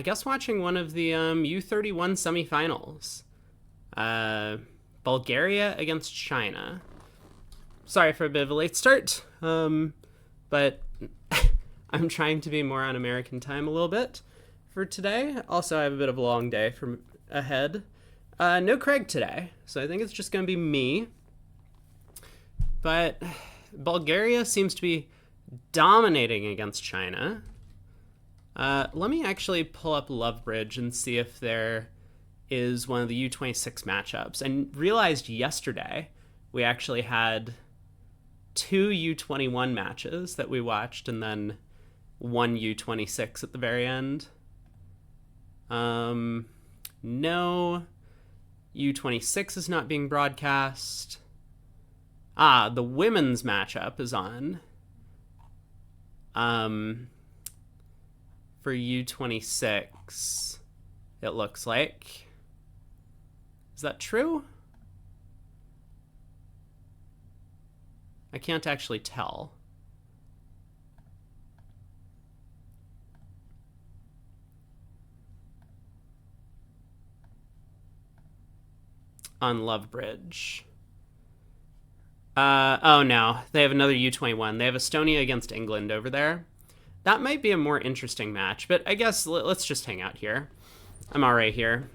I guess watching one of the U21 semifinals. Bulgaria against China. Sorry for a bit of a late start, but I'm trying to be more on American time a little bit for today. Also, I have a bit of a long day from ahead. No Craig today, so I think it's just going to be me. But Bulgaria seems to be dominating against China. Let me actually pull up Lovebridge and see if there is one of the U26 matchups. And realized yesterday we actually had two U21 matches that we watched and then one U26 at the very end. No, U26 is not being broadcast. The women's matchup is on. For U26, it looks like. Is that true? I can't actually tell. On Lovebridge. Oh no, they have another U21. They have Estonia against England over there. That might be a more interesting match, but I guess let's just hang out here. I'm alright here.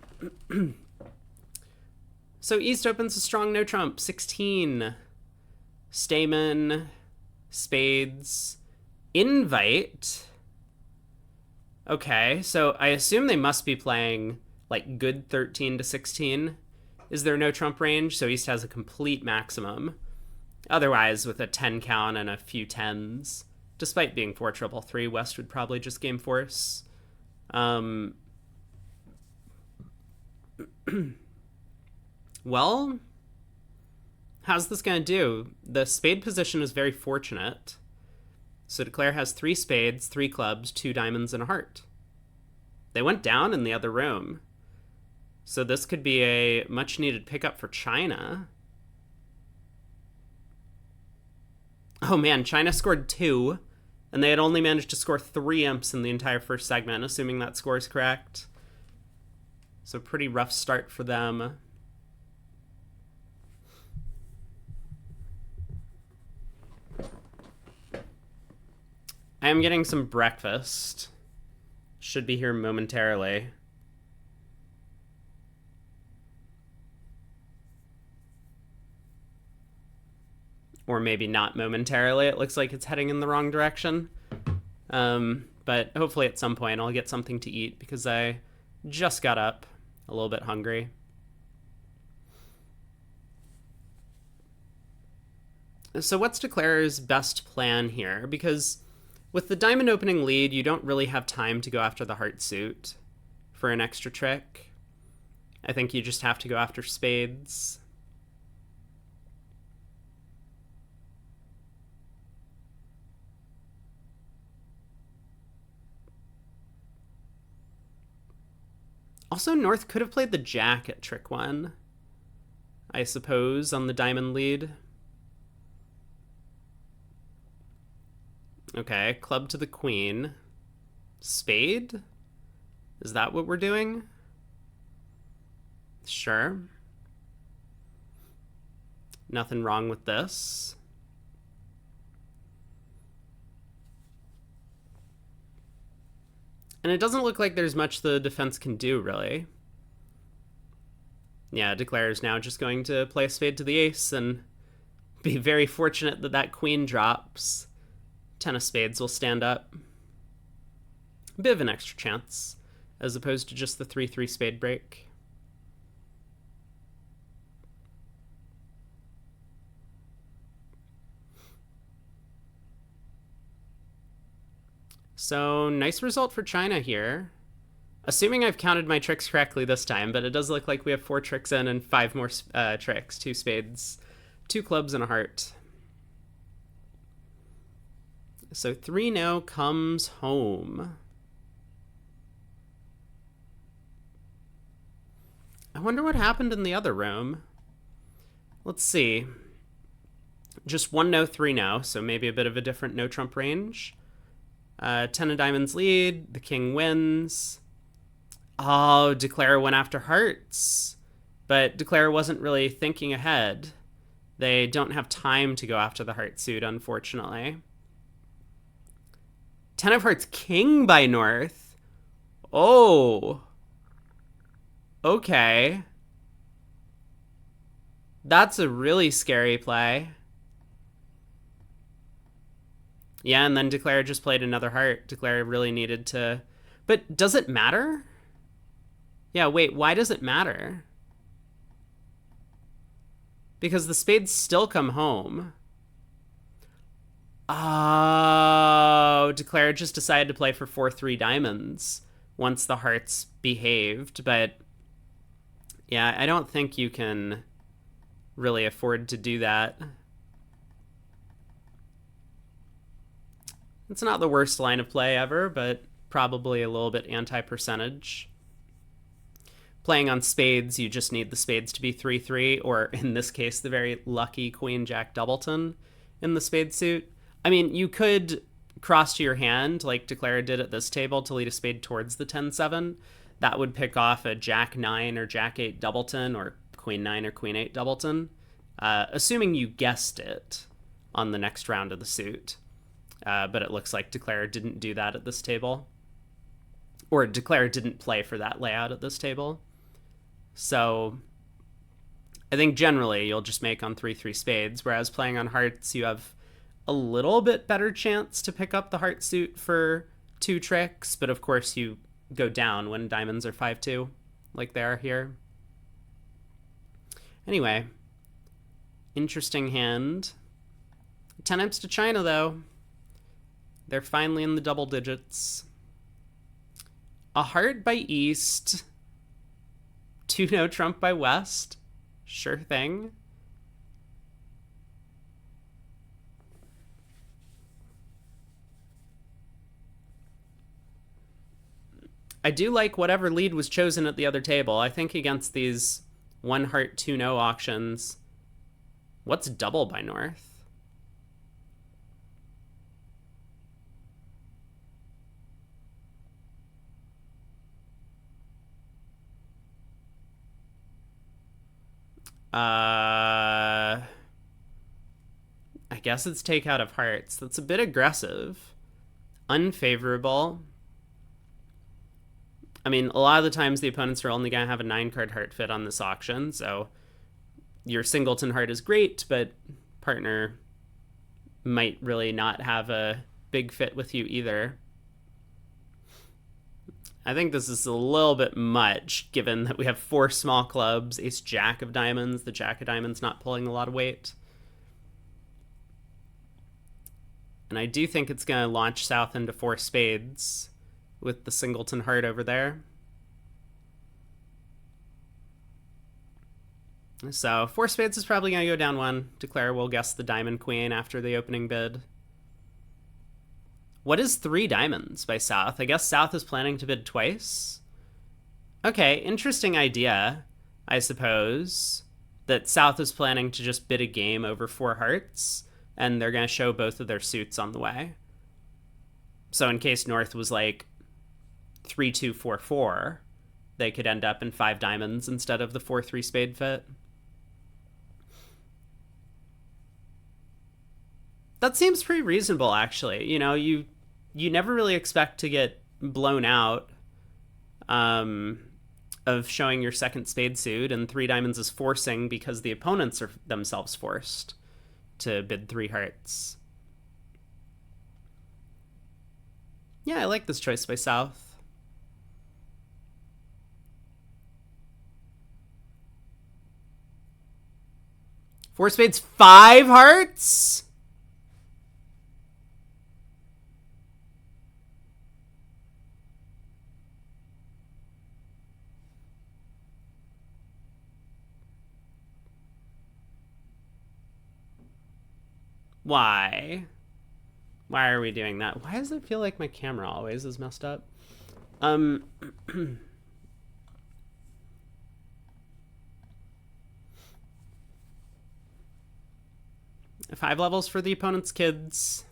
So East opens a strong no trump. 16. Stamen. Spades. Invite. Okay, so I assume they must be playing like good 13 to 16. Is there no trump range? So East has a complete maximum. Otherwise, with a 10 count and a few 10s, despite being 4-3-3, West would probably just game force. Well, how's this going to do? The spade position is very fortunate. So Declare has 3 spades, 3 clubs, 2 diamonds, and a heart. They went down in the other room. So this could be a much-needed pickup for China. Oh man, China scored 2, and they had only managed to score 3 imps in the entire first segment, assuming that score is correct. So pretty rough start for them. I am getting some breakfast. Should be here momentarily. Or maybe not momentarily. It looks like it's heading in the wrong direction. But hopefully at some point I'll get something to eat because I just got up a little bit hungry. So what's Declare's best plan here? Because with the diamond opening lead, you don't really have time to go after the heart suit for an extra trick. I think you just have to go after spades. Also, North could have played the jack at trick 1, I suppose, on the diamond lead. Okay, club to the queen. Spade? Is that what we're doing? Sure. Nothing wrong with this. And it doesn't look like there's much the defense can do, really. Yeah, Declare is now just going to play a spade to the ace and be very fortunate that that queen drops. 10 of spades will stand up. A bit of an extra chance, as opposed to just the 3-3 spade break. So, nice result for China here. Assuming I've counted my tricks correctly this time, but it does look like we have 4 tricks in and 5 more tricks. 2 spades, 2 clubs, and a heart. So 3-0 comes home. I wonder what happened in the other room. Let's see. Just 1-0, 3-0, so maybe a bit of a different no-trump range. 10 of diamonds lead, the king wins. Oh, Declare went after hearts. But Declare wasn't really thinking ahead. They don't have time to go after the heart suit, unfortunately. 10 of hearts king by North. Oh. Okay. That's a really scary play. Yeah, and then Declare just played another heart. Declare really needed to... But does it matter? Yeah, wait, why does it matter? Because the spades still come home. Oh, Declare just decided to play for 4-3 diamonds once the hearts behaved, but yeah, I don't think you can really afford to do that. It's not the worst line of play ever, but probably a little bit anti-percentage. Playing on spades, you just need the spades to be 3-3, or in this case, the very lucky Queen-Jack Doubleton in the spade suit. I mean, you could cross to your hand, like Declare did at this table, to lead a spade towards the 10-7. That would pick off a Jack-9 or Jack-8 Doubleton, or Queen-9 or Queen-8 Doubleton, assuming you guessed it on the next round of the suit. But it looks like Declare didn't do that at this table. Or Declare didn't play for that layout at this table. So I think generally you'll just make on 3-3 spades, whereas playing on hearts, you have a little bit better chance to pick up the heart suit for 2 tricks, but of course you go down when diamonds are 5-2, like they are here. Anyway, interesting hand. 10 imps to China, though. They're finally in the double digits. A heart by East. 2-no trump by West. Sure thing. I do like whatever lead was chosen at the other table. I think against these 1 heart 2-no auctions, what's double by North? I guess it's take out of hearts. That's a bit aggressive. Unfavorable. I mean, a lot of the times the opponents are only going to have a 9-card heart fit on this auction, so your singleton heart is great, but partner might really not have a big fit with you either. I think this is a little bit much, given that we have 4 small clubs, ace-jack of diamonds, the jack of diamonds not pulling a lot of weight. And I do think it's going to launch south into 4 spades with the singleton heart over there. So 4 spades is probably going to go down 1. Declare will guess the diamond queen after the opening bid. What is 3 diamonds by South? I guess South is planning to bid twice. Okay, interesting idea, I suppose, that South is planning to just bid a game over 4 hearts, and they're going to show both of their suits on the way. So in case North was like 3-2-4-4, they could end up in 5 diamonds instead of the 4-3 spade fit. That seems pretty reasonable, actually. You know, you never really expect to get blown out of showing your second spade suit, and 3 diamonds is forcing because the opponents are themselves forced to bid 3 hearts. Yeah, I like this choice by South. Four spades, 5 hearts? Why? Why are we doing that? Why does it feel like my camera always is messed up? 5 levels for the opponent's kids.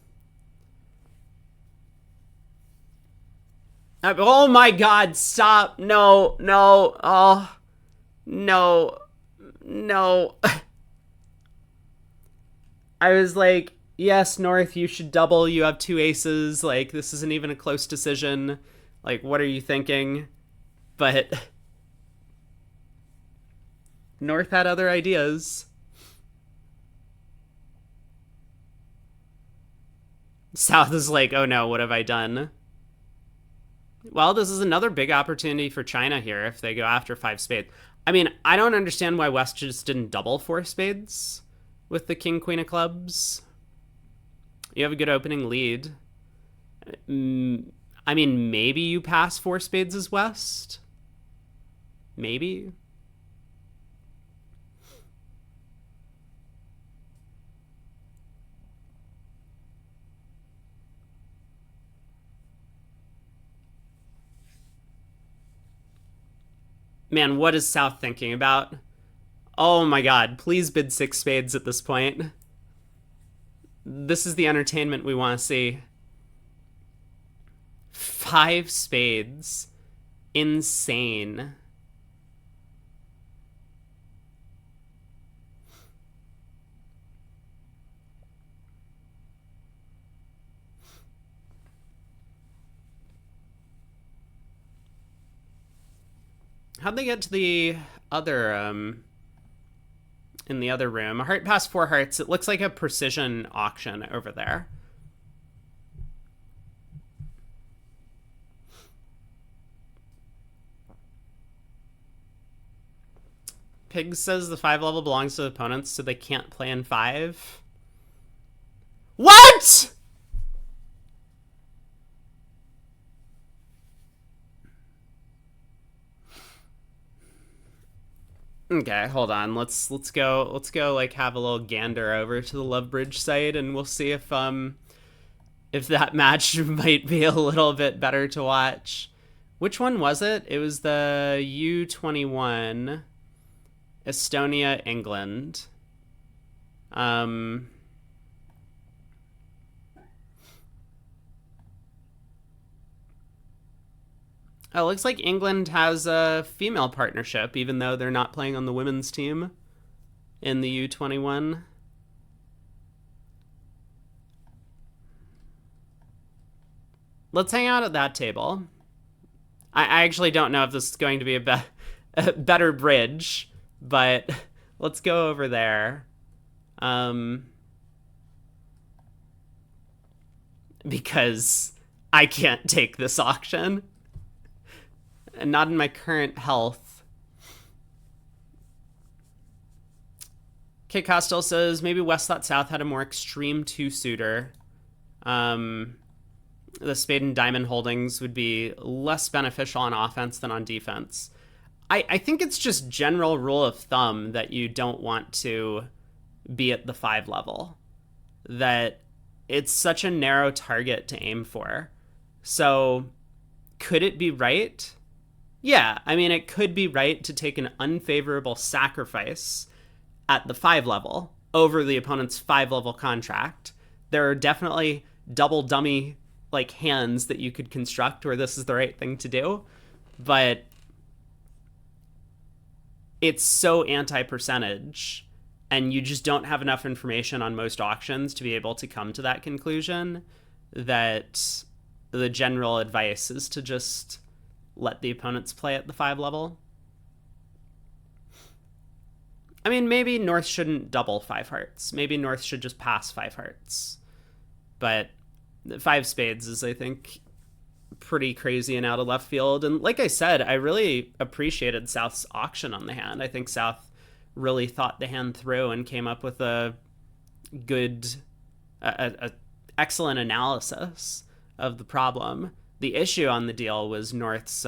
Oh my god, stop. No, no. Oh, no. No. I was like, yes, North, you should double. You have two aces. Like, this isn't even a close decision. Like, what are you thinking? But North had other ideas. South is like, oh no, what have I done? Well, this is another big opportunity for China here if they go after five spades. I mean, I don't understand why West just didn't double four spades with the king, queen of clubs. You have a good opening lead. I mean, maybe you pass four spades as West. Maybe. Man, what is South thinking about? Oh my god, please bid six spades at this point. This is the entertainment we want to see. Five spades. Insane. How'd they get to the other, in the other room? A heart past four hearts. It looks like a precision auction over there. Pig says the 5 level belongs to the opponents, so they can't play in 5. What?! Okay, hold on. Let's go like have a little gander over to the Lovebridge site, and we'll see if that match might be a little bit better to watch. Which one was it? It was the U21 Estonia, England. Oh, it looks like England has a female partnership, even though they're not playing on the women's team in the U21. Let's hang out at that table. I actually don't know if this is going to be a better bridge, but let's go over there. Because I can't take this auction. And not in my current health. Kate Costello says, maybe West thought South had a more extreme two-suitor. The spade and diamond holdings would be less beneficial on offense than on defense. I think it's just general rule of thumb that you don't want to be at the 5 level. That it's such a narrow target to aim for. So, could it be right? Yeah, I mean, it could be right to take an unfavorable sacrifice at the 5 level over the opponent's 5 level contract. There are definitely double dummy like hands that you could construct where this is the right thing to do, but it's so anti-percentage, and you just don't have enough information on most auctions to be able to come to that conclusion, that the general advice is to just let the opponents play at the 5 level. I mean, maybe North shouldn't double 5 hearts. Maybe North should just pass 5 hearts. But 5 spades is, I think, pretty crazy and out of left field. And like I said, I really appreciated South's auction on the hand. I think South really thought the hand through and came up with a good, excellent analysis of the problem. The issue on the deal was North's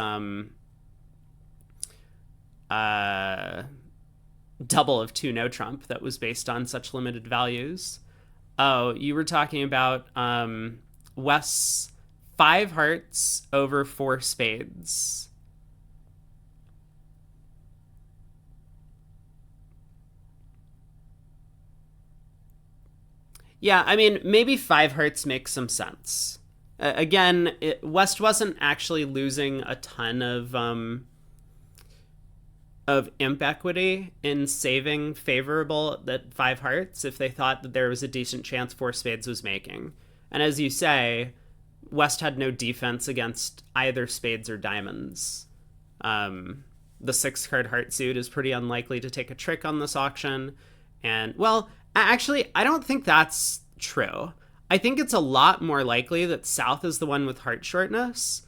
double of 2 no trump that was based on such limited values. Oh, you were talking about West's 5 hearts over 4 spades. Yeah, I mean, maybe 5 hearts makes some sense. Again, West wasn't actually losing a ton of imp equity in saving favorable at 5 hearts if they thought that there was a decent chance 4 spades was making. And as you say, West had no defense against either spades or diamonds. The 6-card heart suit is pretty unlikely to take a trick on this auction. And, well, actually, I don't think that's true. I think it's a lot more likely that South is the one with heart shortness.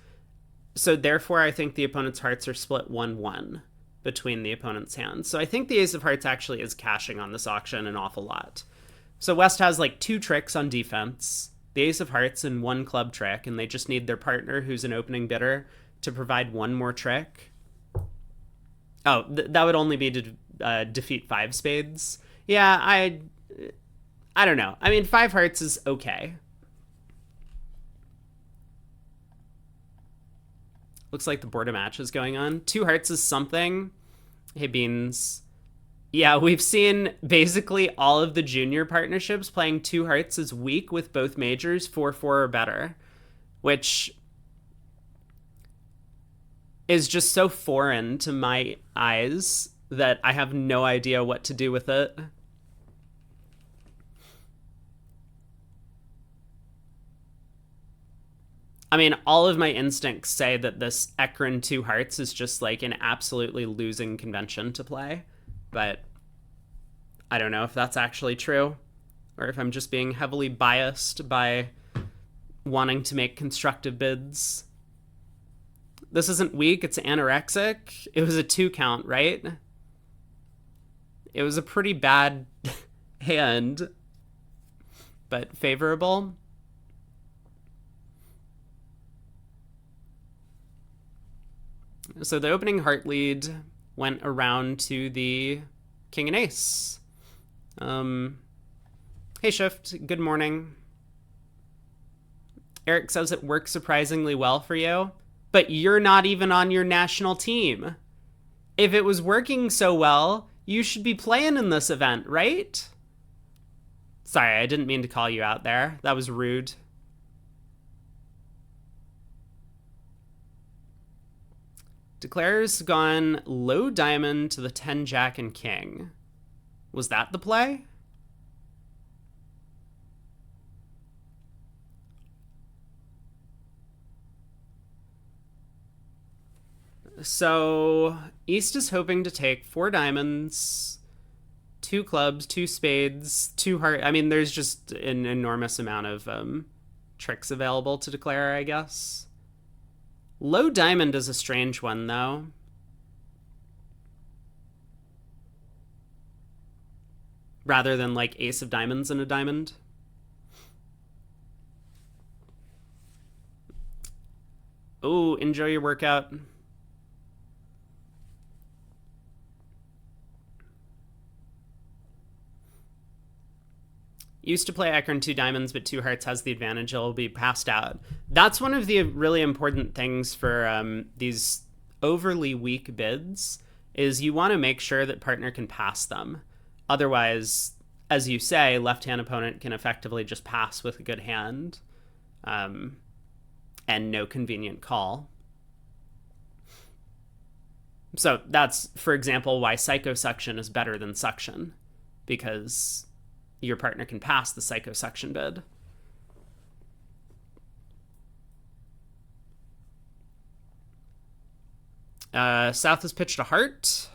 So therefore, I think the opponent's hearts are split 1-1 between the opponent's hands. So I think the ace of hearts actually is cashing on this auction an awful lot. So West has like 2 tricks on defense, the ace of hearts and 1 club trick, and they just need their partner, who's an opening bidder, to provide 1 more trick. Oh, that would only be to defeat 5 spades. Yeah, I don't know. I mean, 5 hearts is okay. Looks like the board of match is going on. 2 hearts is something. Hey, Beans. Yeah, we've seen basically all of the junior partnerships playing 2 hearts is weak with both majors 4-4 or better, which is just so foreign to my eyes that I have no idea what to do with it. I mean, all of my instincts say that this Ekron 2 hearts is just like an absolutely losing convention to play, but I don't know if that's actually true or if I'm just being heavily biased by wanting to make constructive bids. This isn't weak, it's anorexic. It was a 2 count, right? It was a pretty bad hand, but favorable. So the opening heart lead went around to the king and ace. Hey, Shift, good morning. Eric says it works surprisingly well for you, but you're not even on your national team. If it was working so well, you should be playing in this event, right? Sorry, I didn't mean to call you out there. That was rude. Declare's gone low diamond to the 10, jack, and king. Was that the play? So East is hoping to take 4 diamonds, 2 clubs, 2 spades, 2 heart. I mean, there's just an enormous amount of tricks available to declare, I guess. Low diamond is a strange one, though. Rather than like ace of diamonds and a diamond. Oh, enjoy your workout. Used to play Ekron 2 diamonds, but 2 hearts has the advantage. It'll be passed out. That's one of the really important things for these overly weak bids, is you want to make sure that partner can pass them. Otherwise, as you say, left-hand opponent can effectively just pass with a good hand and no convenient call. So that's, for example, why psychosuction is better than suction, because your partner can pass the psychosuction bid. South has pitched a heart.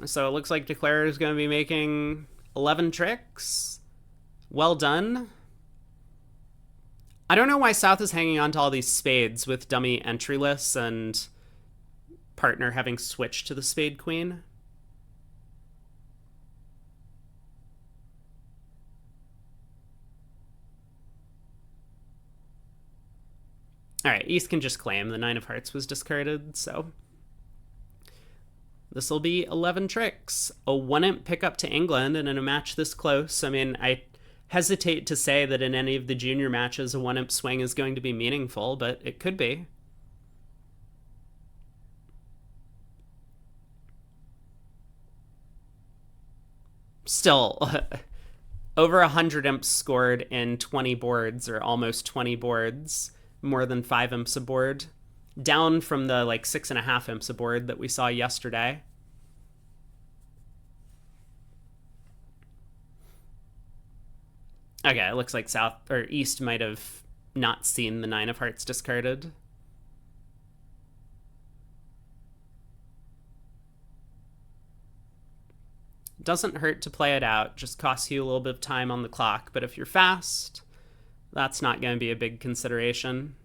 So it looks like Declare is going to be making 11 tricks. Well done. I don't know why South is hanging on to all these spades with dummy entryless and partner having switched to the spade queen. All right, East can just claim the 9 of hearts was discarded, so this will be 11 tricks. A 1-imp pickup to England, and in a match this close, I mean, I hesitate to say that in any of the junior matches a 1-imp swing is going to be meaningful, but it could be. Still, over 100 imps scored in 20 boards, or almost 20 boards, more than 5 imps a board, down from the like 6.5 imps a board that we saw yesterday. Okay, it looks like South or East might have not seen the 9 of hearts discarded. Doesn't hurt to play it out, just costs you a little bit of time on the clock, but if you're fast, that's not going to be a big consideration.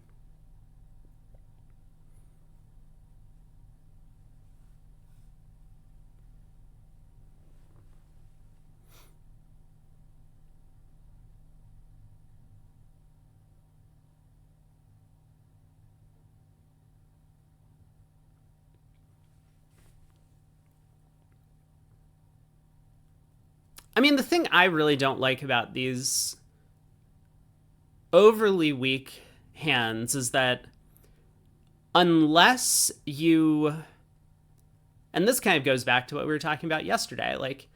I mean, the thing I really don't like about these overly weak hands is that unless you, and this kind of goes back to what we were talking about yesterday, like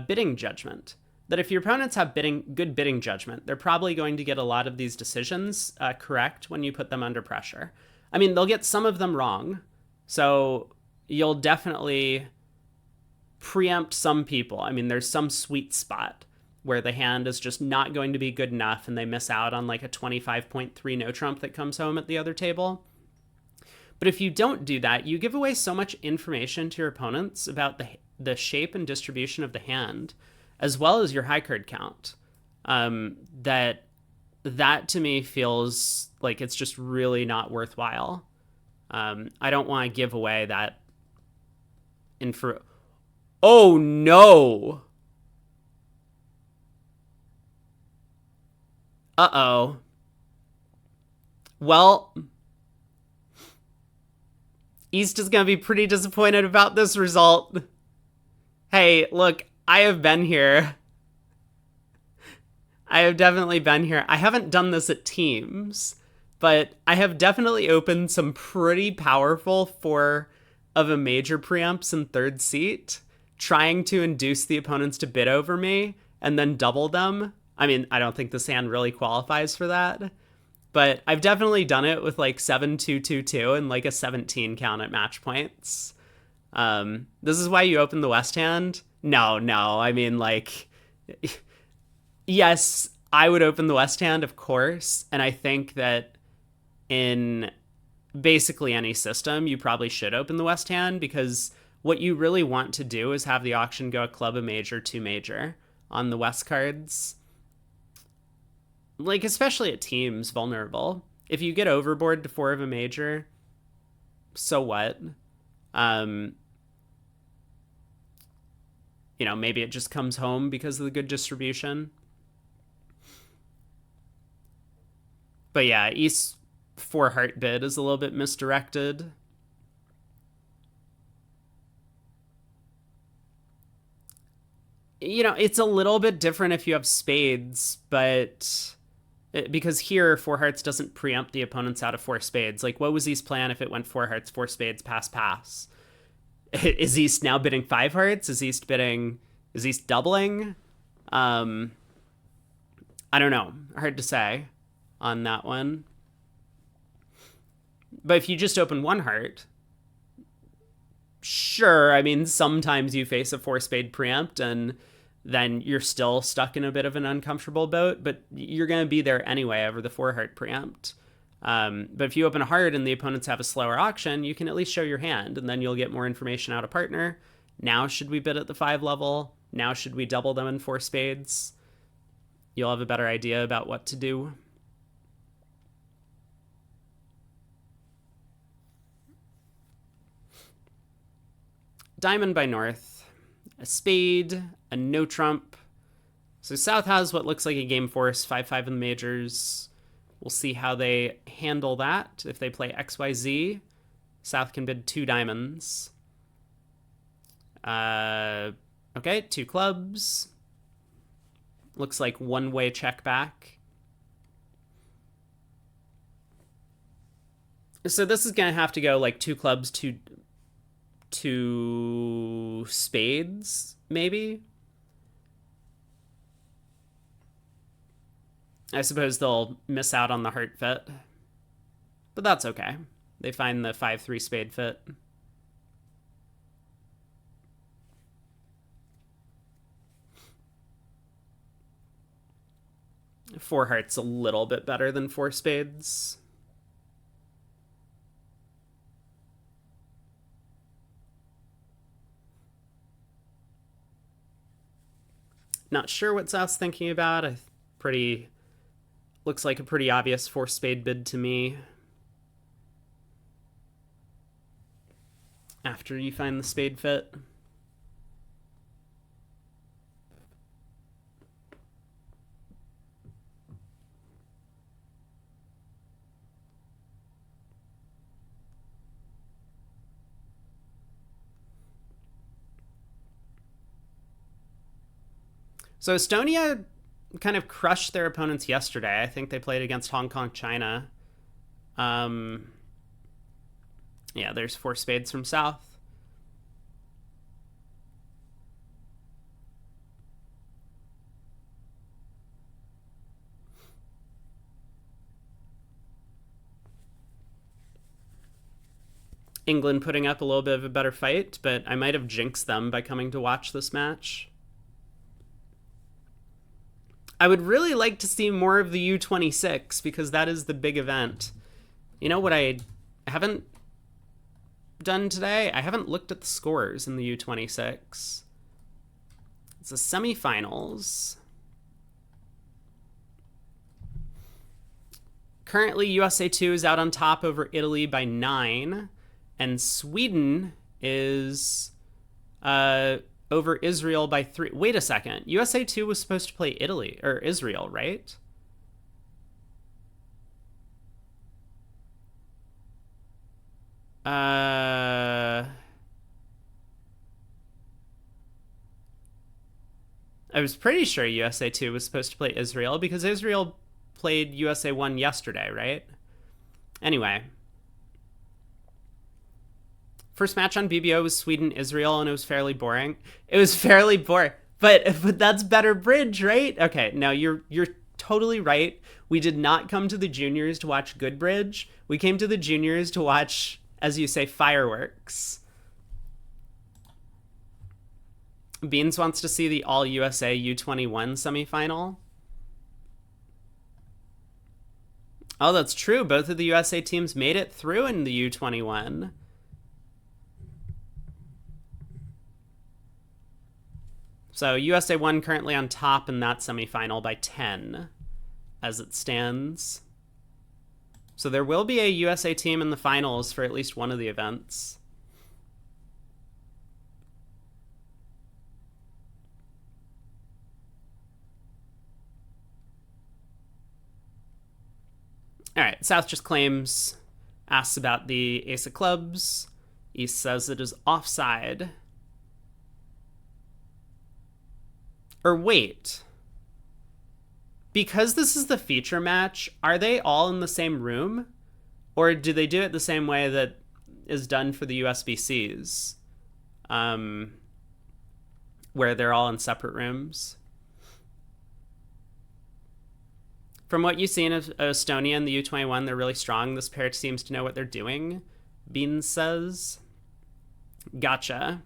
bidding judgment, that if your opponents have good bidding judgment, they're probably going to get a lot of these decisions correct when you put them under pressure. I mean, they'll get some of them wrong, so you'll definitely preempt some people. I mean, there's some sweet spot where the hand is just not going to be good enough and they miss out on like a 25.3 no trump that comes home at the other table. But if you don't do that, you give away so much information to your opponents about the shape and distribution of the hand, as well as your high card count, that to me feels like it's just really not worthwhile. I don't want to give away that info. Oh no! Uh-oh. Well, East is going to be pretty disappointed about this result. Hey, look, I have been here. I have definitely been here. I haven't done this at teams, but I have definitely opened some pretty powerful 4 of a major preempts in third seat, trying to induce the opponents to bid over me and then double them. I mean, I don't think this hand really qualifies for that, but I've definitely done it with like 7-2-2-2 and like a 17 count at match points. This is why you open the West hand? No. I mean, like, yes, I would open the West hand, of course. And I think that in basically any system, you probably should open the West hand, because what you really want to do is have the auction go a club, a major, 2 major on the West cards. Like, especially at teams, vulnerable. If you get overboard to 4 of a major, so what? You know, maybe it just comes home because of the good distribution. But yeah, East 4 heart bid is a little bit misdirected. You know, it's a little bit different if you have spades, but because here 4 hearts doesn't preempt the opponents out of 4 spades. Like, what was East's plan if it went 4 hearts, 4 spades, pass? Is East now bidding 5 hearts? Is East doubling? I don't know. Hard to say on that one. But if you just open 1 heart, sure, I mean, sometimes you face a 4 spade preempt and then you're still stuck in a bit of an uncomfortable boat, but you're going to be there anyway over the 4 heart preempt. But if you open a heart and the opponents have a slower auction, you can at least show your hand, and then you'll get more information out of partner. Now should we bid at the 5 level? Now should we double them in 4 spades? You'll have a better idea about what to do. Diamond by North, a spade, a no trump. So South has what looks like a game force, 5-5 in the majors. We'll see how they handle that. If they play XYZ, South can bid 2 diamonds. Okay, 2 clubs. Looks like one-way check back. So this is going to have to go like 2 clubs, 2 spades, maybe. I suppose they'll miss out on the heart fit, but that's okay. They find the 5-3 spade fit. Four hearts a little bit better than four spades. Not sure what South's thinking about. Looks like a pretty obvious four spade bid to me. After you find the spade fit. So Estonia kind of crushed their opponents yesterday. I think they played against Hong Kong, China. Yeah, there's four spades from South. England putting up a little bit of a better fight, but I might have jinxed them by coming to watch this match. I would really like to see more of the U26 because that is the big event. You know what I haven't done today? I haven't looked at the scores in the U26. It's the semifinals. Currently, USA 2 is out on top over Italy by 9, and Sweden is over Israel by 3. Wait a second. USA 2 was supposed to play Italy or Israel, right? I was pretty sure USA 2 was supposed to play Israel because Israel played USA 1 yesterday, right? Anyway. First match on BBO was Sweden-Israel, and it was fairly boring. It was fairly boring, but that's better bridge, right? Okay, no, you're totally right. We did not come to the juniors to watch good bridge. We came to the juniors to watch, as you say, fireworks. Beans wants to see the All-USA U21 semifinal. Oh, that's true. Both of the USA teams made it through in the U21. So USA 1 currently on top in that semifinal by 10 as it stands. So there will be a USA team in the finals for at least one of the events. All right, South just asks about the ace of clubs. East says it is offside. Or wait. Because this is the feature match, are they all in the same room? Or do they do it the same way that is done for the USBCs? Where they're all in separate rooms? From what you've seen of Estonia and the U21, they're really strong. This pair seems to know what they're doing, Beans says. Gotcha.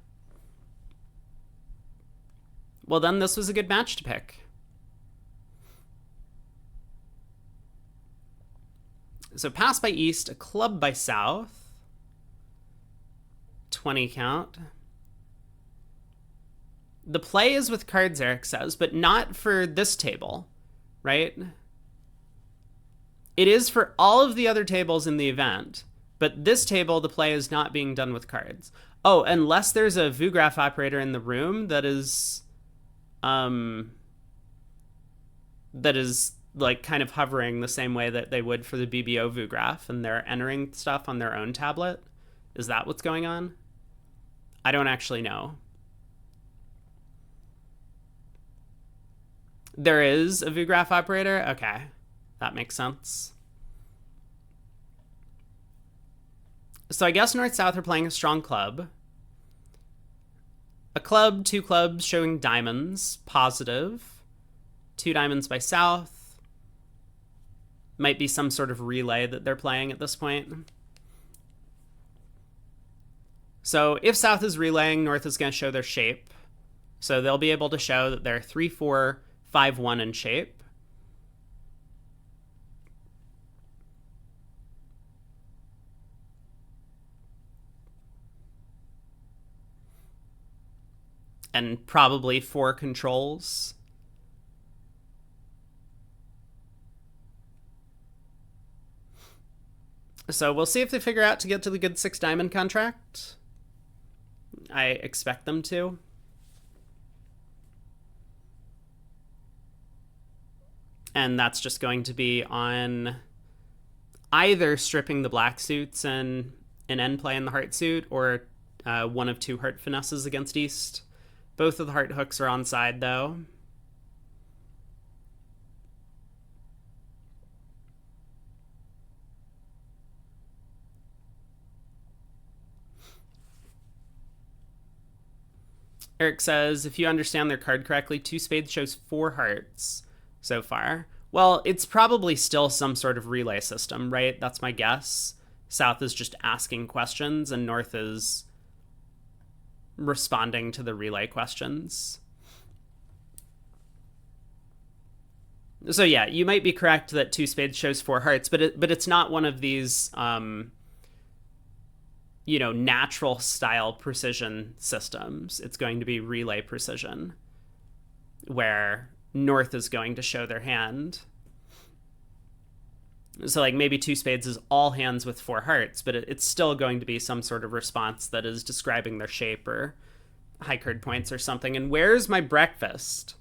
Well, then this was a good match to pick. So pass by East, a club by South. 20 count. The play is with cards, Eric says, but not for this table, right? It is for all of the other tables in the event, but this table, the play is not being done with cards. Oh, unless there's a VuGraph operator in the room that is like kind of hovering the same way that they would for the BBO VuGraph, and they're entering stuff on their own tablet. Is that what's going on? I don't actually know. There is a VuGraph operator? Okay. That makes sense. So I guess North-South are playing a strong club. A club, two clubs showing diamonds, positive. Two diamonds by South. Might be some sort of relay that they're playing at this point. So if South is relaying, North is going to show their shape. So they'll be able to show that they're 3-4, 5-1 in shape. And probably 4 controls. So we'll see if they figure out to get to the good 6 diamond contract. I expect them to. And that's just going to be on either stripping the black suits and an end play in the heart suit, or one of 2 heart finesses against East. Both of the heart hooks are on side, though. Eric says, if you understand their card correctly, 2 spades shows 4 hearts so far. Well, it's probably still some sort of relay system, right? That's my guess. South is just asking questions, and North is responding to the relay questions. So yeah, you might be correct that 2 spades shows 4 hearts, but it's not one of these natural style precision systems. It's going to be relay precision, where North is going to show their hand. So like maybe 2 spades is all hands with 4 hearts, but it's still going to be some sort of response that is describing their shape or high card points or something. And where's my breakfast?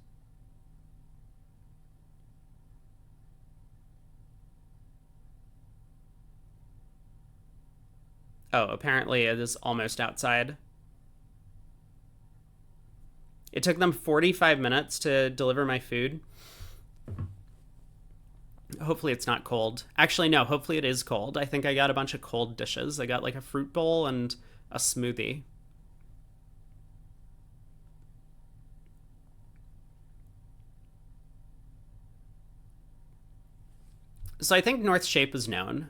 Oh, apparently it is almost outside. It took them 45 minutes to deliver my food. Hopefully it's not cold. Actually, no, hopefully it is cold. I think I got a bunch of cold dishes. I got like a fruit bowl and a smoothie. So I think North's shape is known.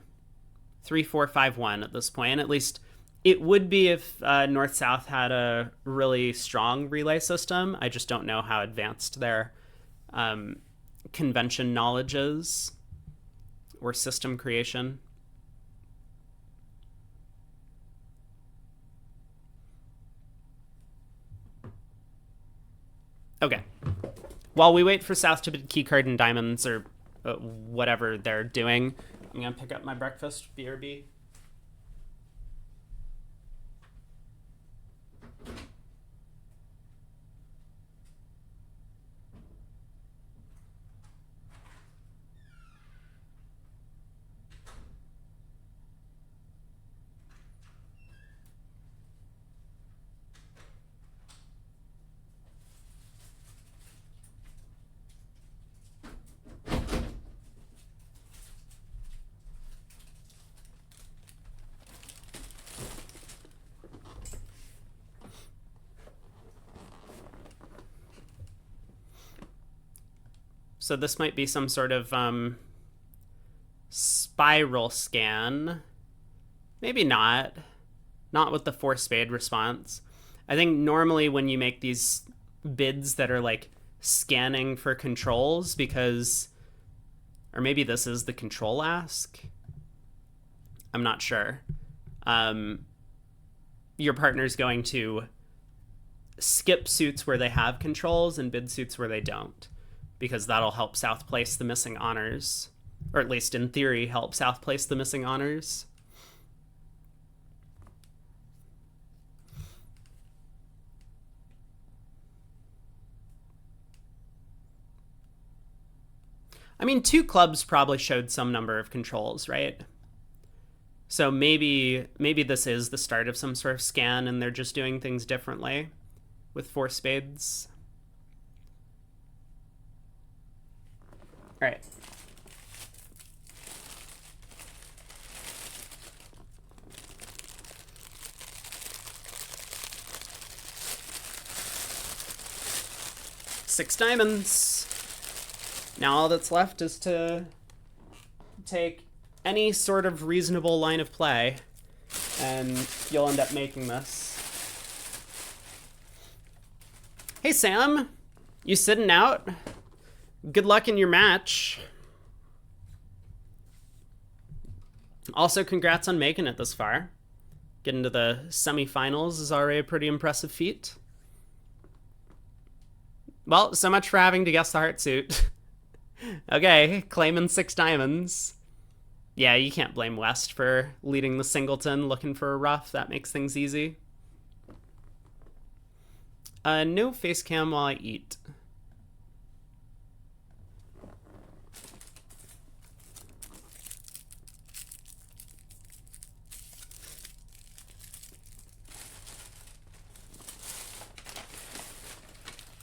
3-4-5-1 at this point. At least it would be if North-South had a really strong relay system. I just don't know how advanced their convention knowledge is or system creation. Okay. While we wait for South to bid keycard and diamonds or whatever they're doing, I'm going to pick up my breakfast, BRB. So this might be some sort of spiral scan. Maybe not. Not with the 4 spade response. I think normally when you make these bids that are like scanning for controls, because, or maybe this is the control ask. I'm not sure. Your partner's going to skip suits where they have controls and bid suits where they don't, because that'll help South place the missing honors, or at least in theory help South place the missing honors. I mean, 2 clubs probably showed some number of controls, right? So maybe this is the start of some sort of scan and they're just doing things differently with 4 spades. All right. Six diamonds. Now all that's left is to take any sort of reasonable line of play, and you'll end up making this. Hey, Sam. You sitting out? Good luck in your match. Also, congrats on making it this far. Getting to the semifinals is already a pretty impressive feat. Well, so much for having to guess the heart suit. Okay, claiming 6 diamonds. Yeah, you can't blame West for leading the singleton, looking for a ruff. That makes things easy. No face cam while I eat.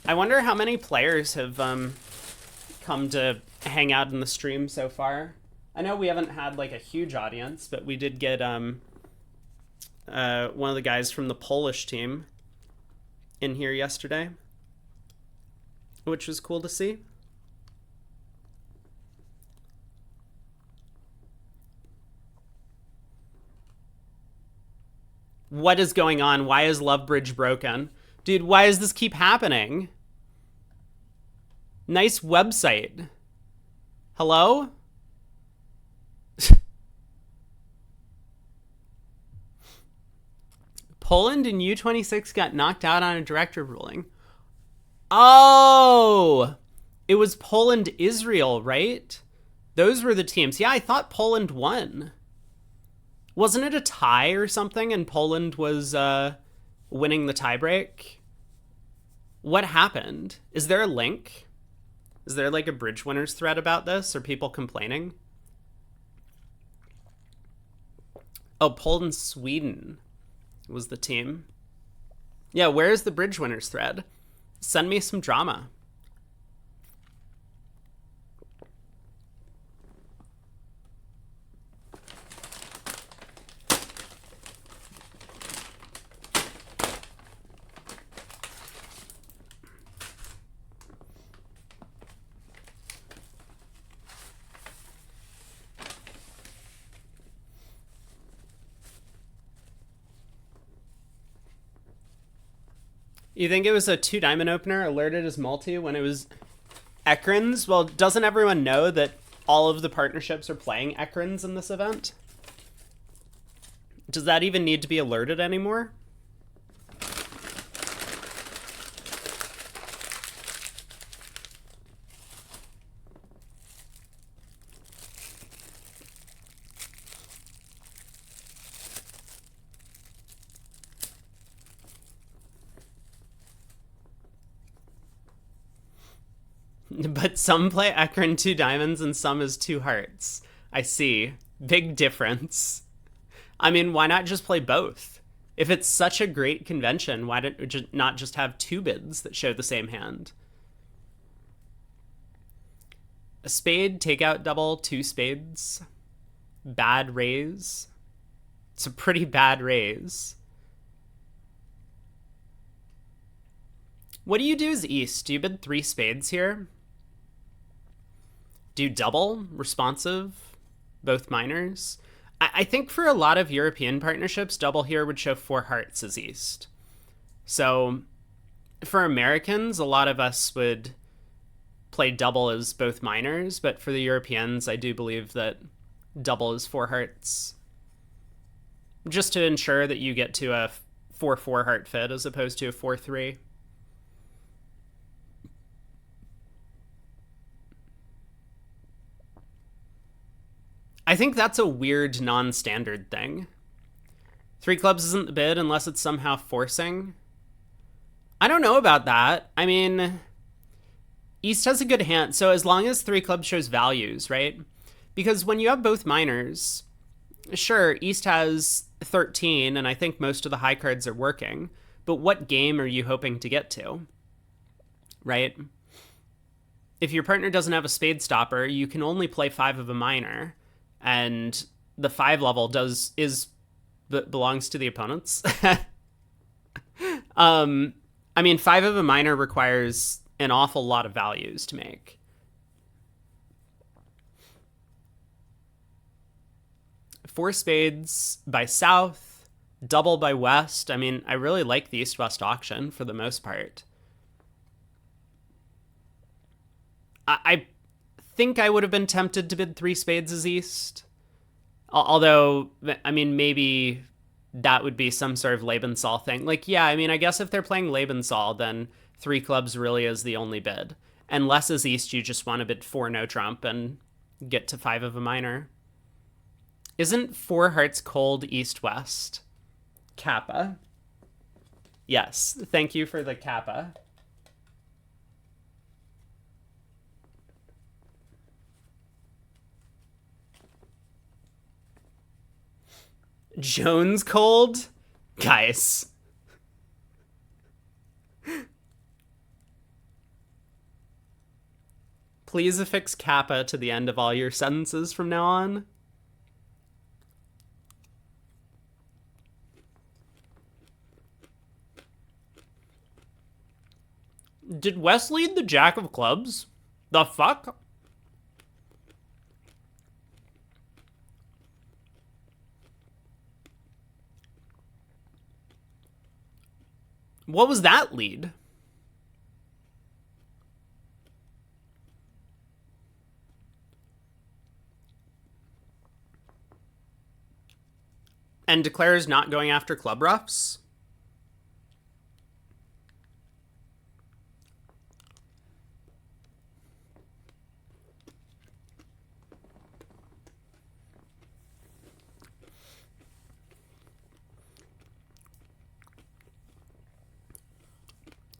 I wonder how many players have come to hang out in the stream so far. I know we haven't had like a huge audience, but we did get one of the guys from the Polish team in here yesterday, which was cool to see. What is going on? Why is Lovebridge broken? Dude, why does this keep happening? Nice website. Hello? Poland and U26 got knocked out on a director ruling. Oh! It was Poland-Israel, right? Those were the teams. Yeah, I thought Poland won. Wasn't it a tie or something and Poland was winning the tiebreak? What happened? Is there a link? Is there like a Bridge Winners thread about this? Are people complaining? Oh, Poland, Sweden was the team. Yeah, where's the Bridge Winners thread? Send me some drama. You think it was a 2 diamond opener alerted as multi when it was Ekrins? Well, doesn't everyone know that all of the partnerships are playing Ekrins in this event? Does that even need to be alerted anymore? But some play Ekron 2 diamonds and some is 2 hearts. I see. Big difference. I mean, why not just play both? If it's such a great convention, why not just have 2 bids that show the same hand? A spade, takeout double, 2 spades. Bad raise. It's a pretty bad raise. What do you do as East? Do you bid 3 spades here? Do you double? Responsive? Both minors? I think for a lot of European partnerships, double here would show 4 hearts as East. So for Americans, a lot of us would play double as both minors, but for the Europeans, I do believe that double is 4 hearts. Just to ensure that you get to a 4-4 heart fit as opposed to a 4-3. I think that's a weird non-standard thing. 3 clubs isn't the bid unless it's somehow forcing. I don't know about that. I mean, East has a good hand, so as long as 3 clubs shows values, right? Because when you have both minors, sure, East has 13, and I think most of the high cards are working, but what game are you hoping to get to, right? If your partner doesn't have a spade stopper, you can only play 5 of a minor, and the 5 level belongs to the opponents. I mean, 5 of a minor requires an awful lot of values to make. 4 spades by south, double by west. I mean, I really like the east-west auction for the most part. I think I would have been tempted to bid 3 spades as east. Although, I mean, maybe that would be some sort of Lebensal thing. Like, yeah, I mean, I guess if they're playing Lebensal, then 3 clubs really is the only bid. And less as east, you just want to bid 4 no trump and get to 5 of a minor. Isn't 4 hearts cold east-west? Kappa. Yes, thank you for the Kappa. Jones cold? Guys. Please affix Kappa to the end of all your sentences from now on. Did West lead the Jack of Clubs? The fuck? What was that lead? And declares not going after club roughs?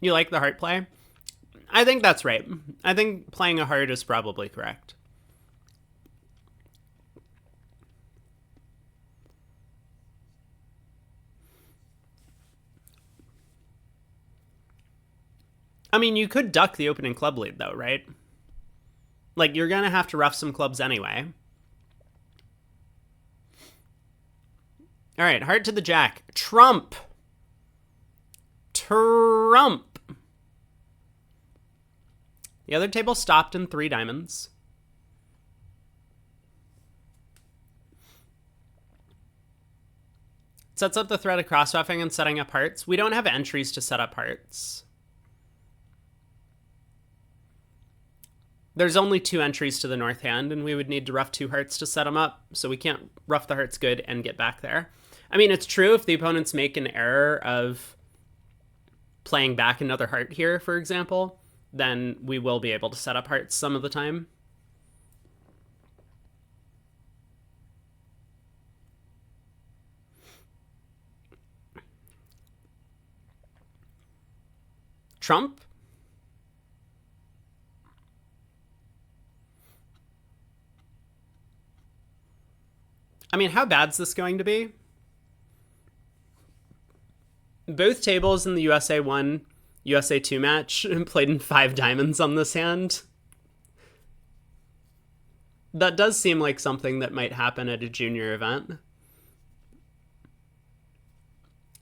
You like the heart play? I think that's right. I think playing a heart is probably correct. I mean, you could duck the opening club lead, though, right? Like, you're going to have to rough some clubs anyway. All right, heart to the jack. Trump. Trump. The other table stopped in 3 diamonds. Sets up the threat of cross-ruffing and setting up hearts. We don't have entries to set up hearts. There's only 2 entries to the north hand, and we would need to rough 2 hearts to set them up, so we can't rough the hearts good and get back there. I mean, it's true if the opponents make an error of playing back another heart here, for example, then we will be able to set up hearts some of the time. Trump? I mean, how bad's this going to be? Both tables in the USA 1, USA 2 match played in 5 diamonds on this hand. That does seem like something that might happen at a junior event.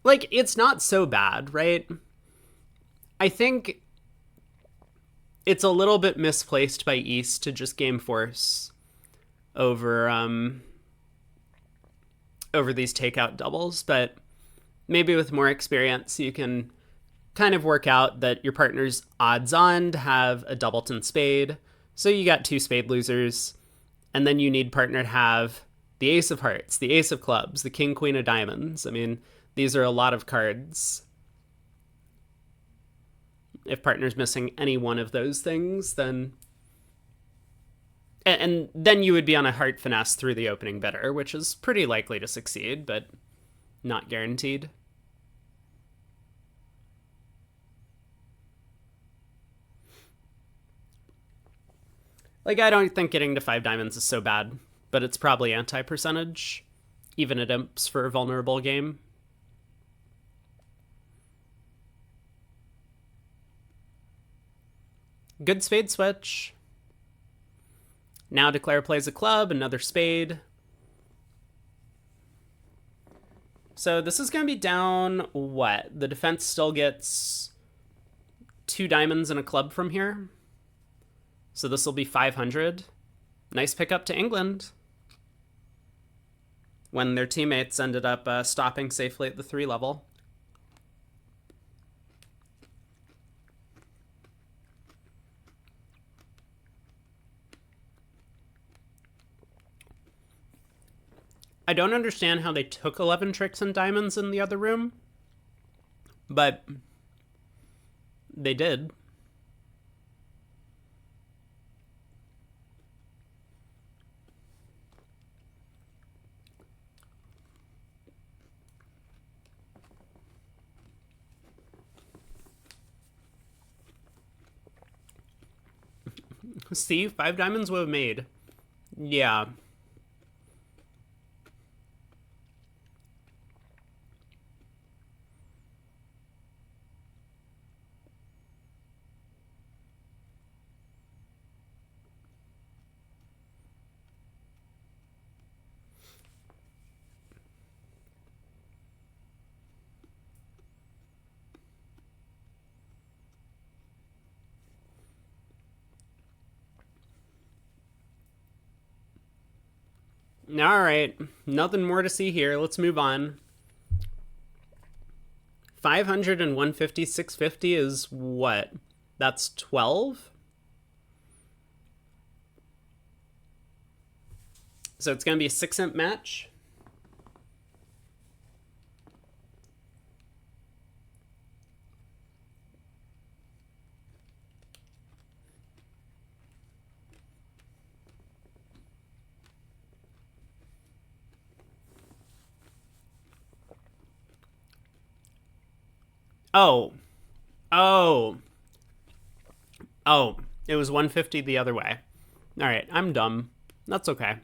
Like, it's not so bad, right? I think it's a little bit misplaced by East to just game force over these takeout doubles, but maybe with more experience you can kind of work out that your partner's odds on to have a doubleton spade, so you got 2 spade losers, and then you need partner to have the ace of hearts, the ace of clubs, the king queen of diamonds. I mean, these are a lot of cards. If partner's missing any one of those things, then... And then you would be on a heart finesse through the opening bidder, which is pretty likely to succeed, but not guaranteed. Like, I don't think getting to 5 diamonds is so bad, but it's probably anti-percentage, even at imps for a vulnerable game. Good spade switch. Now declare plays a club, another spade. So this is going to be down, what? The defense still gets 2 diamonds and a club from here. So this will be 500. Nice pickup to England. when their teammates ended up stopping safely at the 3 level. I don't understand how they took 11 tricks and diamonds in the other room, but they did. See, 5 diamonds would have made. Yeah. All right, nothing more to see here. Let's move on. 500 and 150, 650 is what? That's 12? So it's going to be a 6-imp match. Oh. Oh. Oh. It was 150 the other way. All right, I'm dumb. That's okay.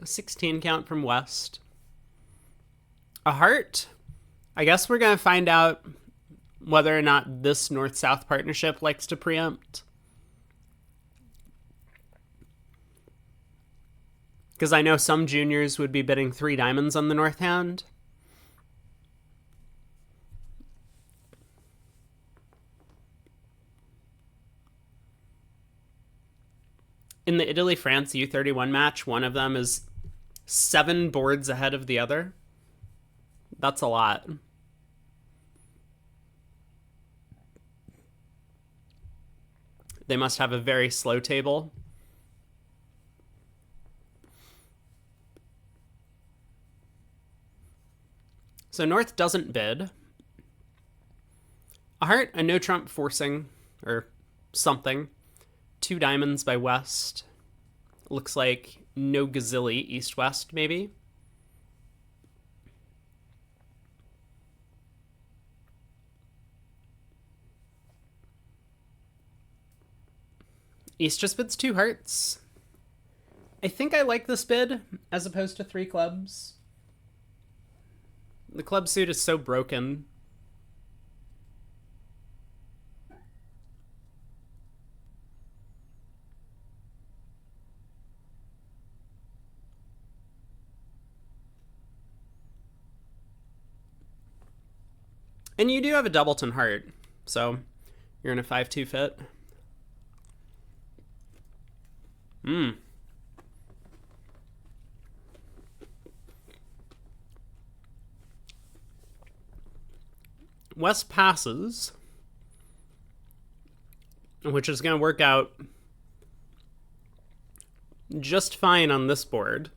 A 16 count from West. A heart? I guess we're going to find out whether or not this North-South partnership likes to preempt. Because I know some juniors would be bidding 3 diamonds on the North hand. In the Italy-France U21 match, one of them is 7 boards ahead of the other. That's a lot. They must have a very slow table. So North doesn't bid. A heart, a no trump forcing, or something. 2 diamonds by West. Looks like no gazilli, East-West, maybe. East just bids 2 hearts. I think I like this bid, as opposed to 3 clubs. The club suit is so broken. And you do have a doubleton heart, so you're in a 5-2 fit. West passes, which is going to work out just fine on this board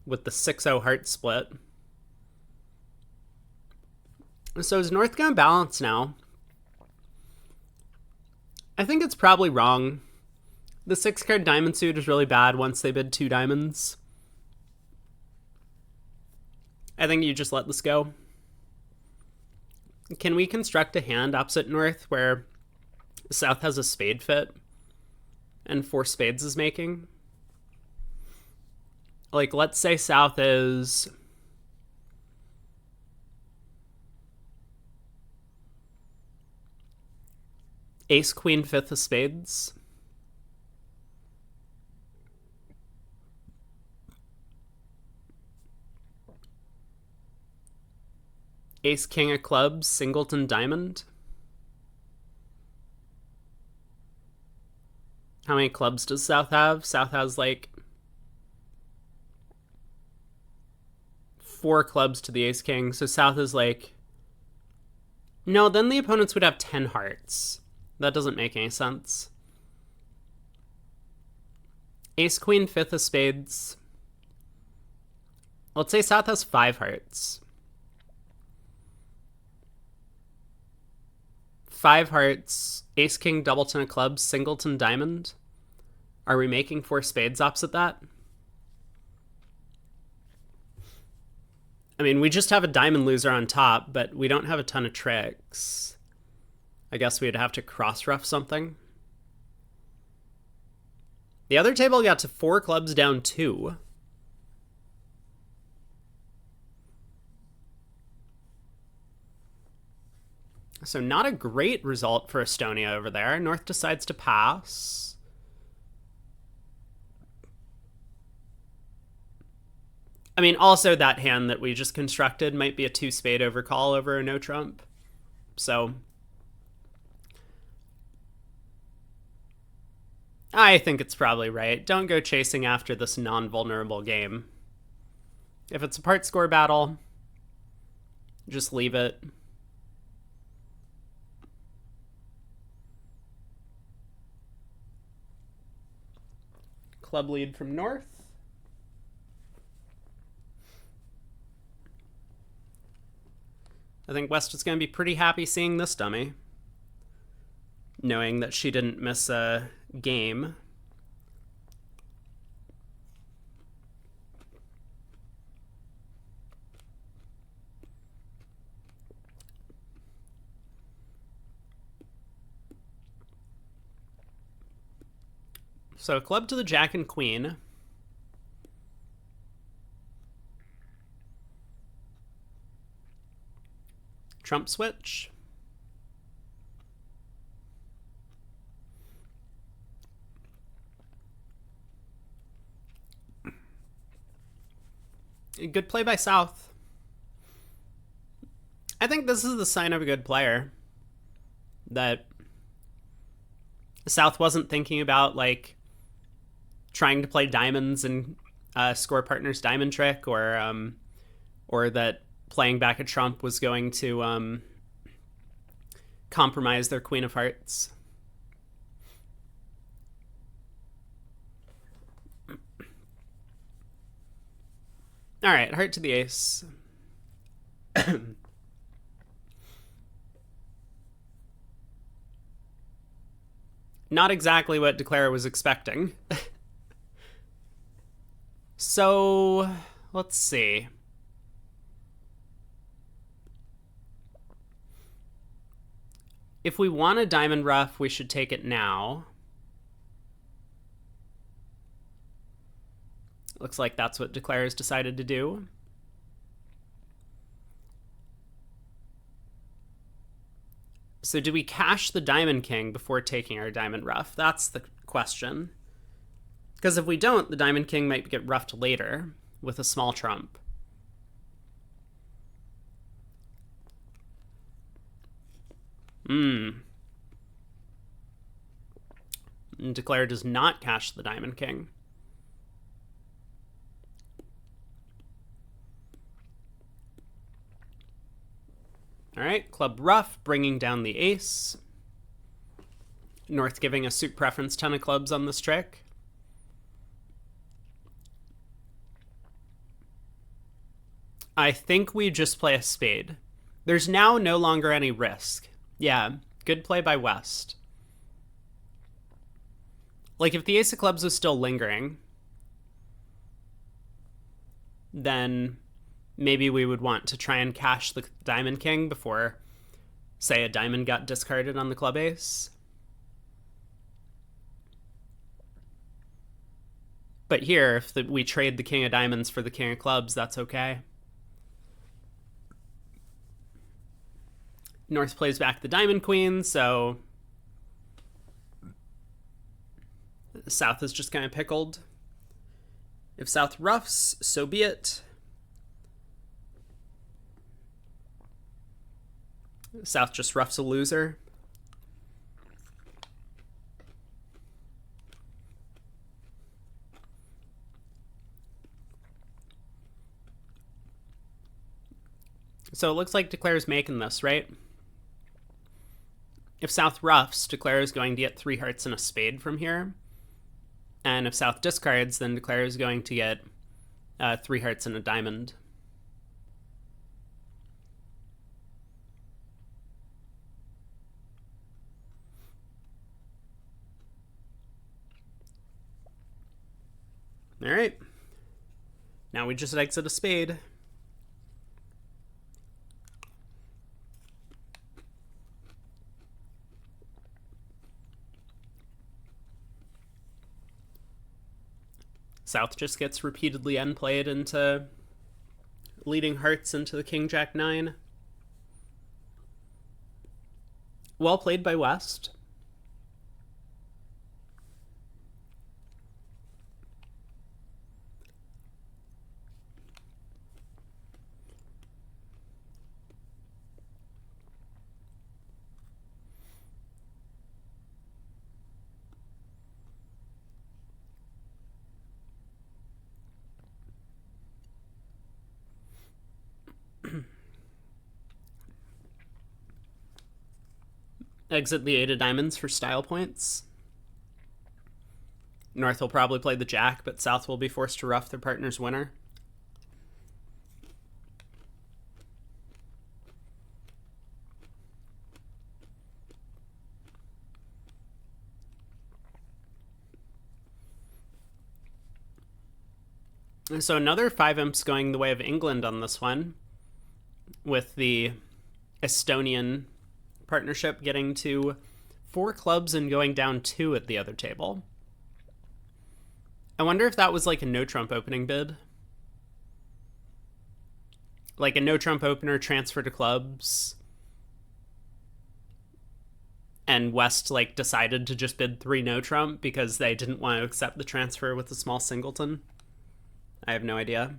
with the 6-0 heart split. So is North going to balance now? I think it's probably wrong. The 6-card diamond suit is really bad once they bid 2 diamonds. I think you just let this go. Can we construct a hand opposite North where South has a spade fit and 4 spades is making? Like, let's say South is ace, queen, 5th of spades. Ace, king of clubs, singleton, diamond. How many clubs does South have? South has like 4 clubs to the ace king. So South is like... No, then the opponents would have 10 hearts. That doesn't make any sense. Ace queen, 5th of spades. Let's say South has 5 hearts. 5 hearts, ace king, doubleton of clubs, singleton diamond. Are we making 4 spades opposite that? I mean, we just have a diamond loser on top, but we don't have a ton of tricks. I guess we'd have to cross-ruff something. The other table got to 4 clubs down 2. So not a great result for Estonia over there. North decides to pass. I mean, also that hand that we just constructed might be a 2 spade overcall over a no trump. So I think it's probably right. Don't go chasing after this non-vulnerable game. If it's a part score battle, just leave it. Club lead from North. I think West is going to be pretty happy seeing this dummy, knowing that she didn't miss a game. So club to the jack and queen. Trump switch. Good play by South. I think this is the sign of a good player. That South wasn't thinking about, like, trying to play diamonds and score partner's diamond trick, or that playing back a trump was going to compromise their queen of hearts. All right, heart to the ace. Not exactly what Declare was expecting. So, let's see. If we want a diamond ruff, we should take it now. Looks like that's what Declare has decided to do. So do we cash the diamond king before taking our diamond ruff? That's the question. Because if we don't, the diamond king might get ruffed later with a small trump. And Declare does not cash the diamond king. All right, club ruff, bringing down the ace. North giving a suit preference 10 of clubs on this trick. I think we just play a spade. There's now no longer any risk. Yeah, good play by West. Like, if the ace of clubs was still lingering, then maybe we would want to try and cash the diamond king before, say, a diamond got discarded on the club ace. But here, if we trade the king of diamonds for the king of clubs, that's okay. North plays back the diamond queen, so South is just kind of pickled. If South ruffs, so be it. South just roughs a loser. So it looks like Declare's making this, right? If South ruffs, Declare is going to get 3 hearts and a spade from here. And if South discards, then Declare is going to get 3 hearts and a diamond. All right. Now we just exit a spade. South just gets repeatedly unplayed into leading hearts into the King Jack 9. Well played by West. Exit the 8 of diamonds for style points. North will probably play the jack, but South will be forced to ruff their partner's winner. And so another 5 imps going the way of England on this one, with the Estonian partnership getting to 4 clubs and going down 2 at the other table. I wonder if that was like a no trump opening bid. Like a no trump opener transfer to clubs. And West like decided to just bid 3 no trump because they didn't want to accept the transfer with a small singleton. I have no idea.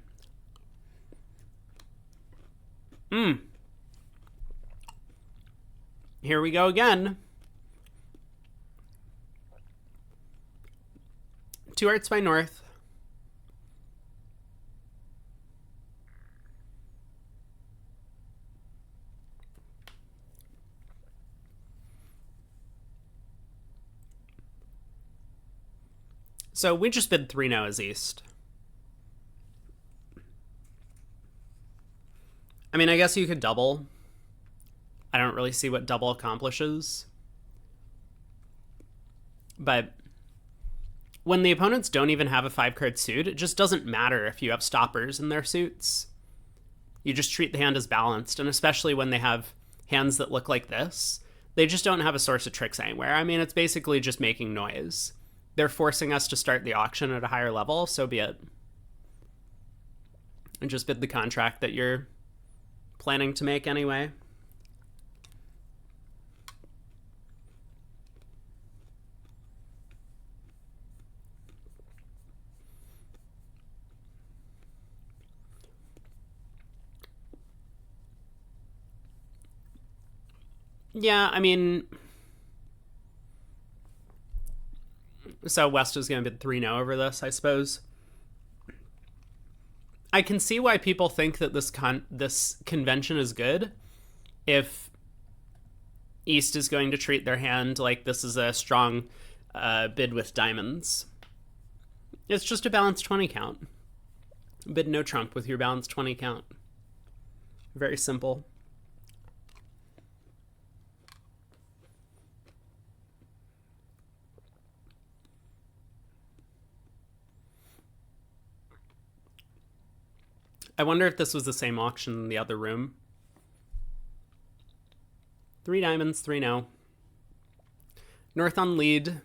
Here we go again. 2 hearts by North. So we just bid 3 no as East. I mean, I guess you could double. I don't really see what double accomplishes. But when the opponents don't even have a 5-card suit, it just doesn't matter if you have stoppers in their suits. You just treat the hand as balanced, and especially when they have hands that look like this, they just don't have a source of tricks anywhere. I mean, it's basically just making noise. They're forcing us to start the auction at a higher level, so be it. And just bid the contract that you're planning to make anyway. Yeah, I mean, so West is going to bid 3 no over this, I suppose. I can see why people think that this convention is good if East is going to treat their hand like this is a strong bid with diamonds. It's just a balanced 20 count. Bid no trump with your balanced 20 count. Very simple. I wonder if this was the same auction in the other room. 3 diamonds, 3 no. North on lead.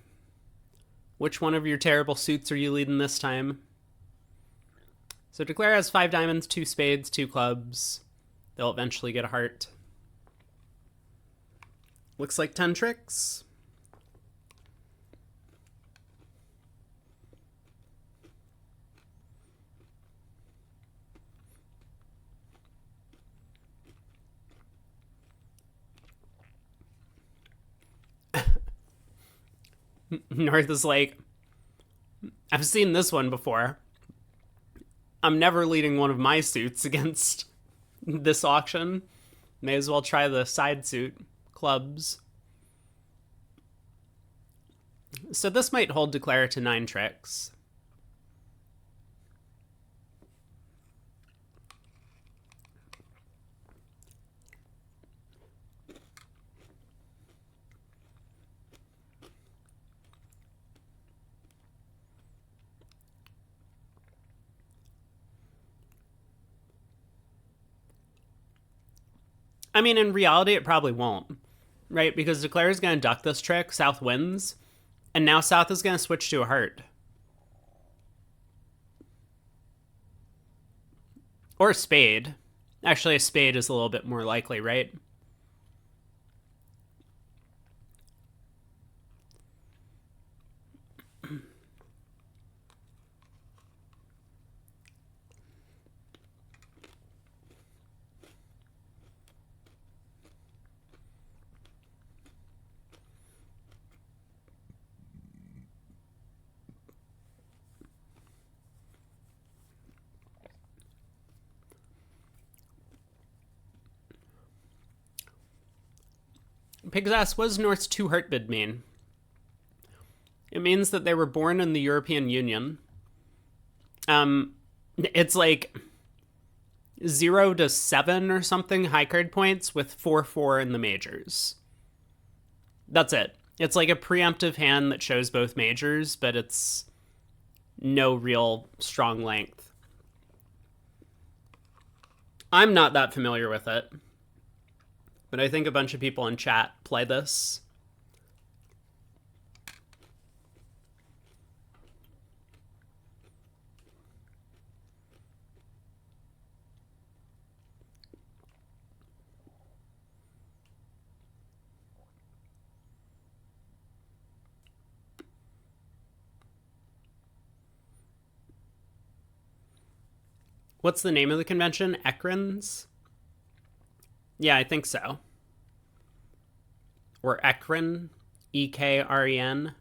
Which one of your terrible suits are you leading this time? So Declare has 5 diamonds, 2 spades, 2 clubs. They'll eventually get a heart. Looks like 10 tricks. North is like, I've seen this one before. I'm never leading one of my suits against this auction. May as well try the side suit clubs. So this might hold declare to 9 tricks. I mean, in reality, it probably won't, right? Because declare is going to duck this trick, South wins, and now South is going to switch to a heart. Or a spade. Actually, a spade is a little bit more likely, right? Pigs ask, what does North's 2 heart bid mean? It means that they were born in the European Union. It's like 0 to 7 or something high card points with 4/4 in the majors. That's it. It's like a preemptive hand that shows both majors, but it's no real strong length. I'm not that familiar with it, but I think a bunch of people in chat play this. What's the name of the convention? Ekrins? Yeah, I think so. Or Ekren. Ekren.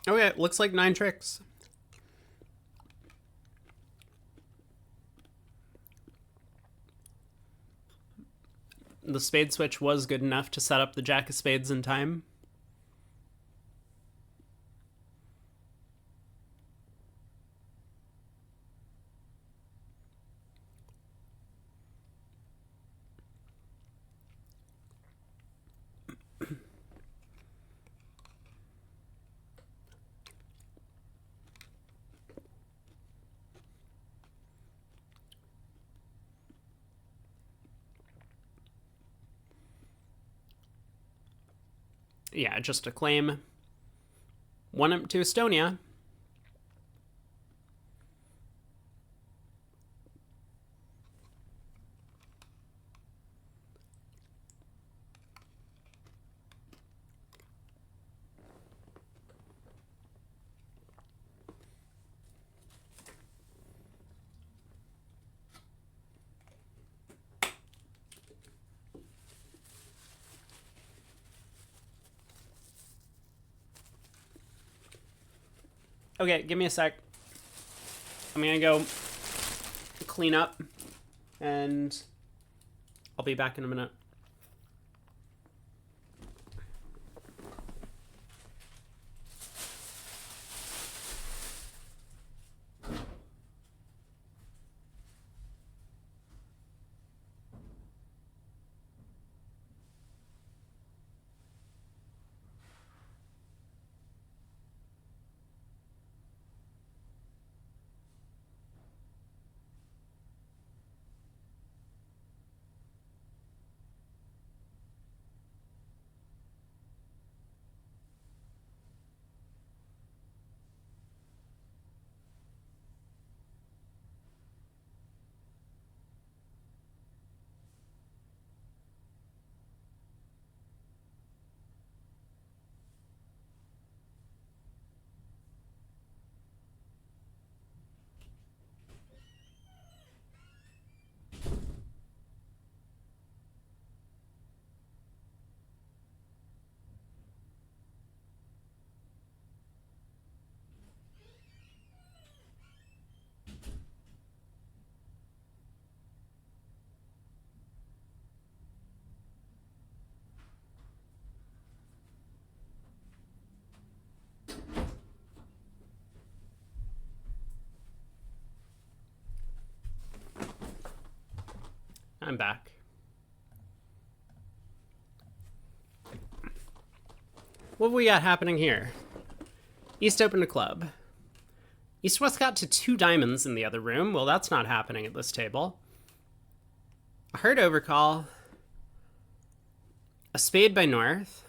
Okay, looks like 9 tricks. The spade switch was good enough to set up the jack of spades in time. Yeah, just a claim. 1 up to Estonia. Okay, give me a sec. I'm gonna go clean up, and I'll be back in a minute. I'm back. What have we got happening here? East opened a club. East-West got to 2 diamonds in the other room. Well, that's not happening at this table. A heart overcall. A spade by North.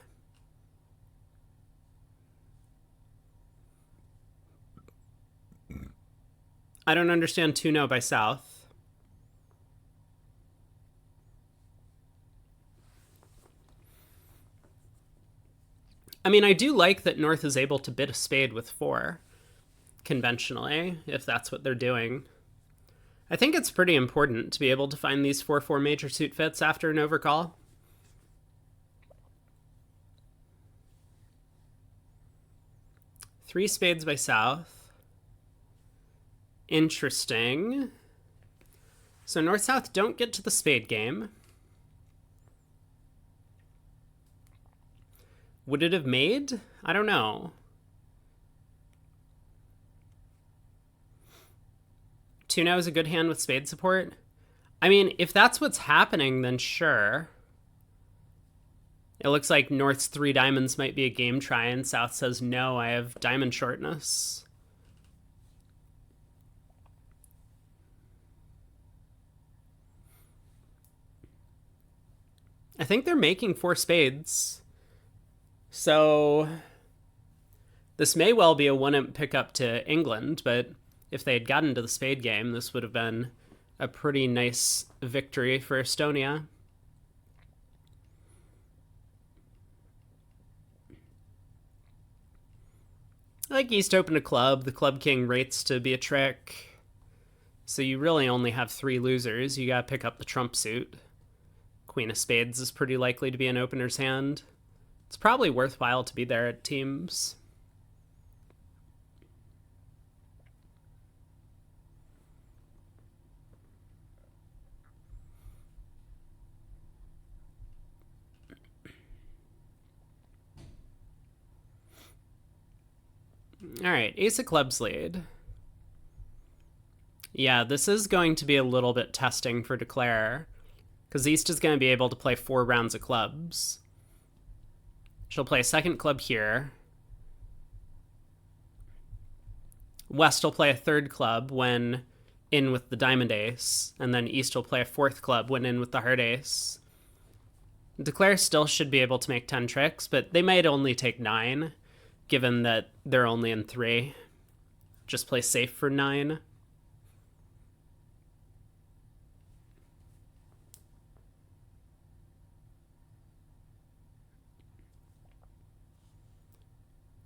I don't understand 2-no by South. I mean, I do like that North is able to bid a spade with 4, conventionally, if that's what they're doing. I think it's pretty important to be able to find these 4-4 major suit fits after an overcall. Three spades by South. Interesting. So North-South don't get to the spade game. Would it have made? I don't know. 2-no is a good hand with spade support. I mean, if that's what's happening, then sure. It looks like North's 3 diamonds might be a game try, and South says, no, I have diamond shortness. I think they're making 4 spades. So this may well be a 1-imp pickup to England, but if they had gotten to the spade game, this would have been a pretty nice victory for Estonia. I think East opened a club. The club king rates to be a trick. So you really only have 3 losers. You gotta pick up the trump suit. Queen of spades is pretty likely to be an opener's hand. It's probably worthwhile to be there at teams. All right, ace of clubs lead. Yeah, this is going to be a little bit testing for Declare, because East is going to be able to play 4 rounds of clubs. She'll play a second club here. West will play a third club when in with the diamond ace, and then East will play a 4th club when in with the heart ace. Declare still should be able to make 10 tricks, but they might only take 9, given that they're only in 3. Just play safe for 9.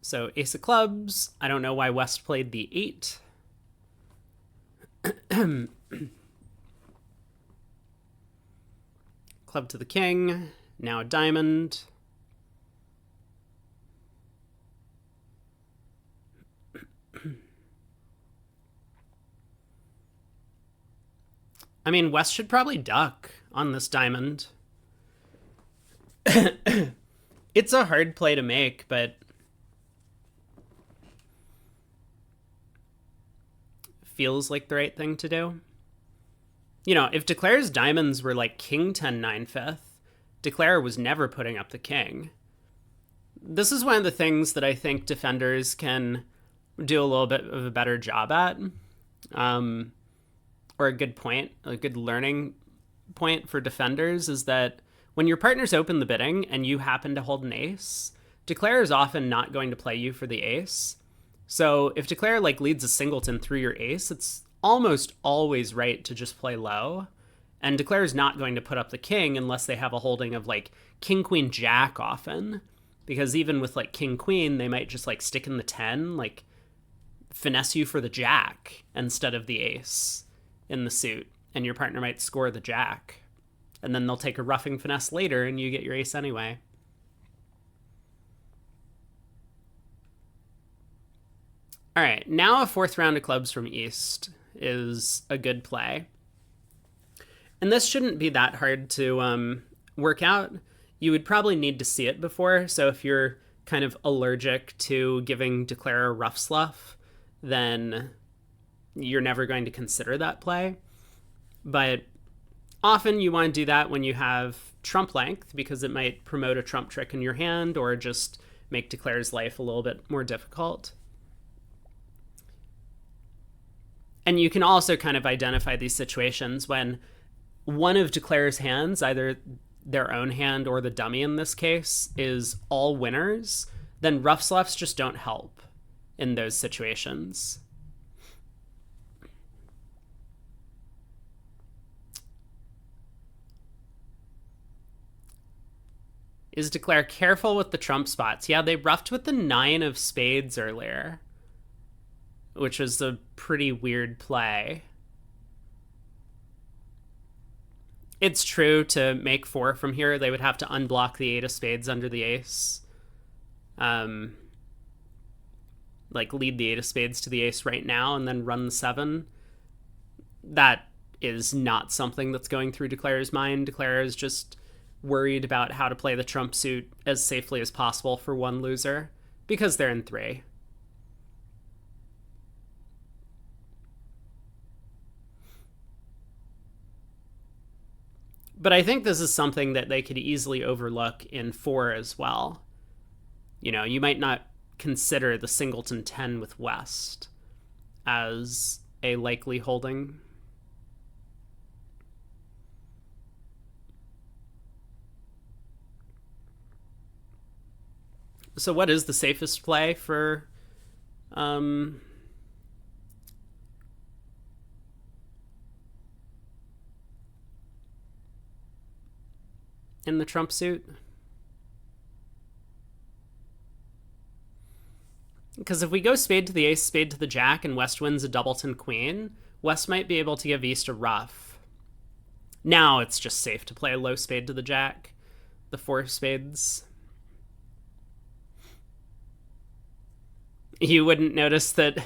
So ace of clubs. I don't know why West played the 8. Club to the king. Now a diamond. I mean, West should probably duck on this diamond. It's a hard play to make, but feels like the right thing to do. You know, if Declare's diamonds were like king 10 9 5th, Declare was never putting up the king. This is one of the things that I think defenders can do a little bit of a better job at. Or a good point, a good learning point for defenders is that when your partners open the bidding and you happen to hold an ace, Declare is often not going to play you for the ace. So if Declare like leads a singleton through your ace, it's almost always right to just play low. And Declare is not going to put up the king unless they have a holding of like king, queen, jack often. Because even with like king, queen, they might just like stick in the 10, like finesse you for the jack instead of the ace in the suit. And your partner might score the jack. And then they'll take a roughing finesse later and you get your ace anyway. All right, now a 4th round of clubs from East is a good play. And this shouldn't be that hard to work out. You would probably need to see it before, so if you're kind of allergic to giving Declare a rough slough, then you're never going to consider that play. But Often you want to do that when you have trump length, because it might promote a trump trick in your hand or just make declare's life a little bit more difficult. And you can also kind of identify these situations when one of declare's hands, either their own hand or the dummy in this case, is all winners, then roughs lefts just don't help in those situations. Is declare careful with the trump spots? Yeah, they ruffed with the 9 of spades earlier, which was a pretty weird play. It's true, to make 4 from here, they would have to unblock the 8 of spades under the ace. Like, lead the 8 of spades to the ace right now and then run the 7. That is not something that's going through declare's mind. Declare is just worried about how to play the trump suit as safely as possible for one loser, because they're in 3. But I think this is something that they could easily overlook in 4 as well. You know, you might not consider the singleton 10 with West as a likely holding. So what is the safest play for in the trump suit? Because if we go spade to the ace, spade to the jack, and West wins a doubleton queen, West might be able to give East a ruff. Now it's just safe to play a low spade to the jack, the 4 spades. You wouldn't notice that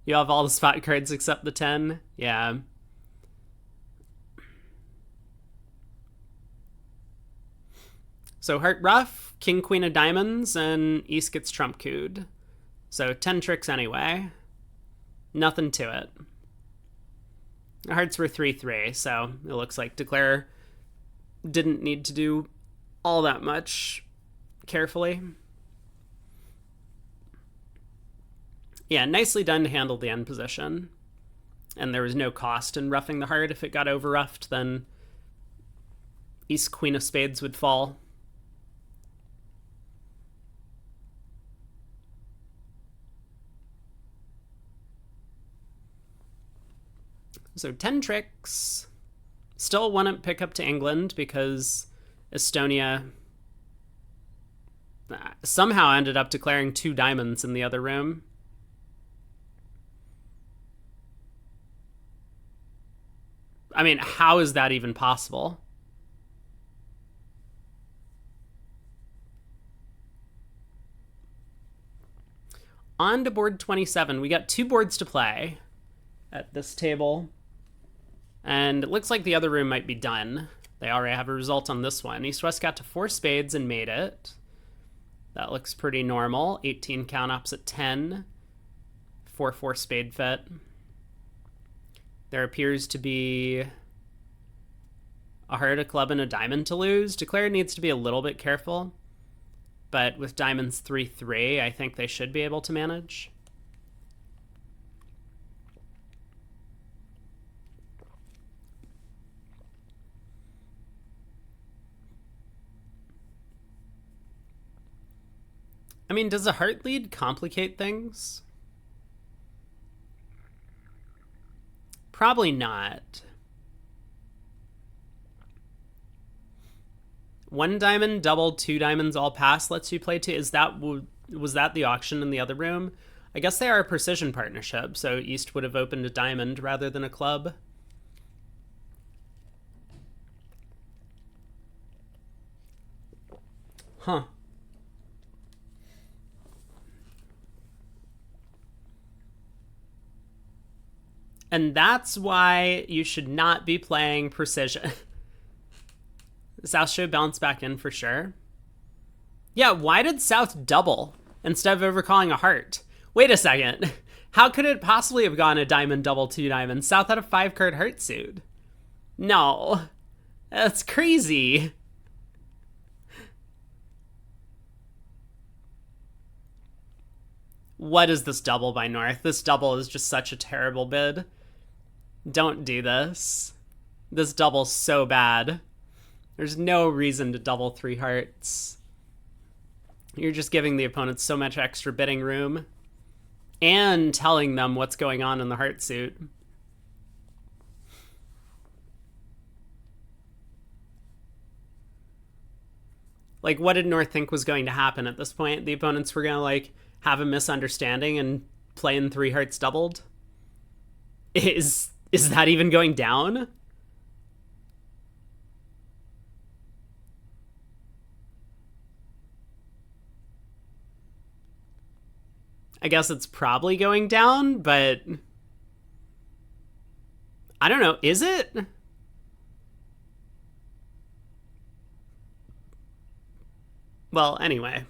you have all the spot cards except the 10? Yeah. So heart ruff, king, queen of diamonds, and East gets trump cooed. So 10 tricks anyway. Nothing to it. Hearts were 3-3, so it looks like declare didn't need to do all that much carefully. Yeah, nicely done to handle the end position. And there was no cost in roughing the heart. If it got over roughed, then East queen of spades would fall. So 10 tricks. Still wouldn't pick up to England because Estonia somehow ended up declaring 2 diamonds in the other room. I mean, how is that even possible? On to board 27. We got 2 boards to play at this table. And it looks like the other room might be done. They already have a result on this one. East-West got to 4 spades and made it. That looks pretty normal. 18 count opposite 10. 4-4 spade fit. There appears to be a heart, a club, and a diamond to lose. Declare needs to be a little bit careful. But with diamonds 3-3, I think they should be able to manage. I mean, does a heart lead complicate things? Probably not. 1 diamond, double, 2 diamonds, all pass lets you play 2. Was that the auction in the other room? I guess they are a precision partnership, so East would have opened a diamond rather than a club. Huh. And that's why you should not be playing precision. South should bounce back in for sure. Yeah, why did South double instead of overcalling a heart? Wait a second. How could it possibly have gone a diamond, double, 2 diamonds? South had a 5-card heart suit. No. That's crazy. What is this double by North? This double is just such a terrible bid. Don't do this. This double's so bad. There's no reason to double 3 hearts. You're just giving the opponent so much extra bidding room and telling them what's going on in the heart suit. Like, what did North think was going to happen at this point? The opponents were going to, like, have a misunderstanding and play in 3 hearts doubled? Is that even going down? I guess it's probably going down, but I don't know. Is it? Well, anyway.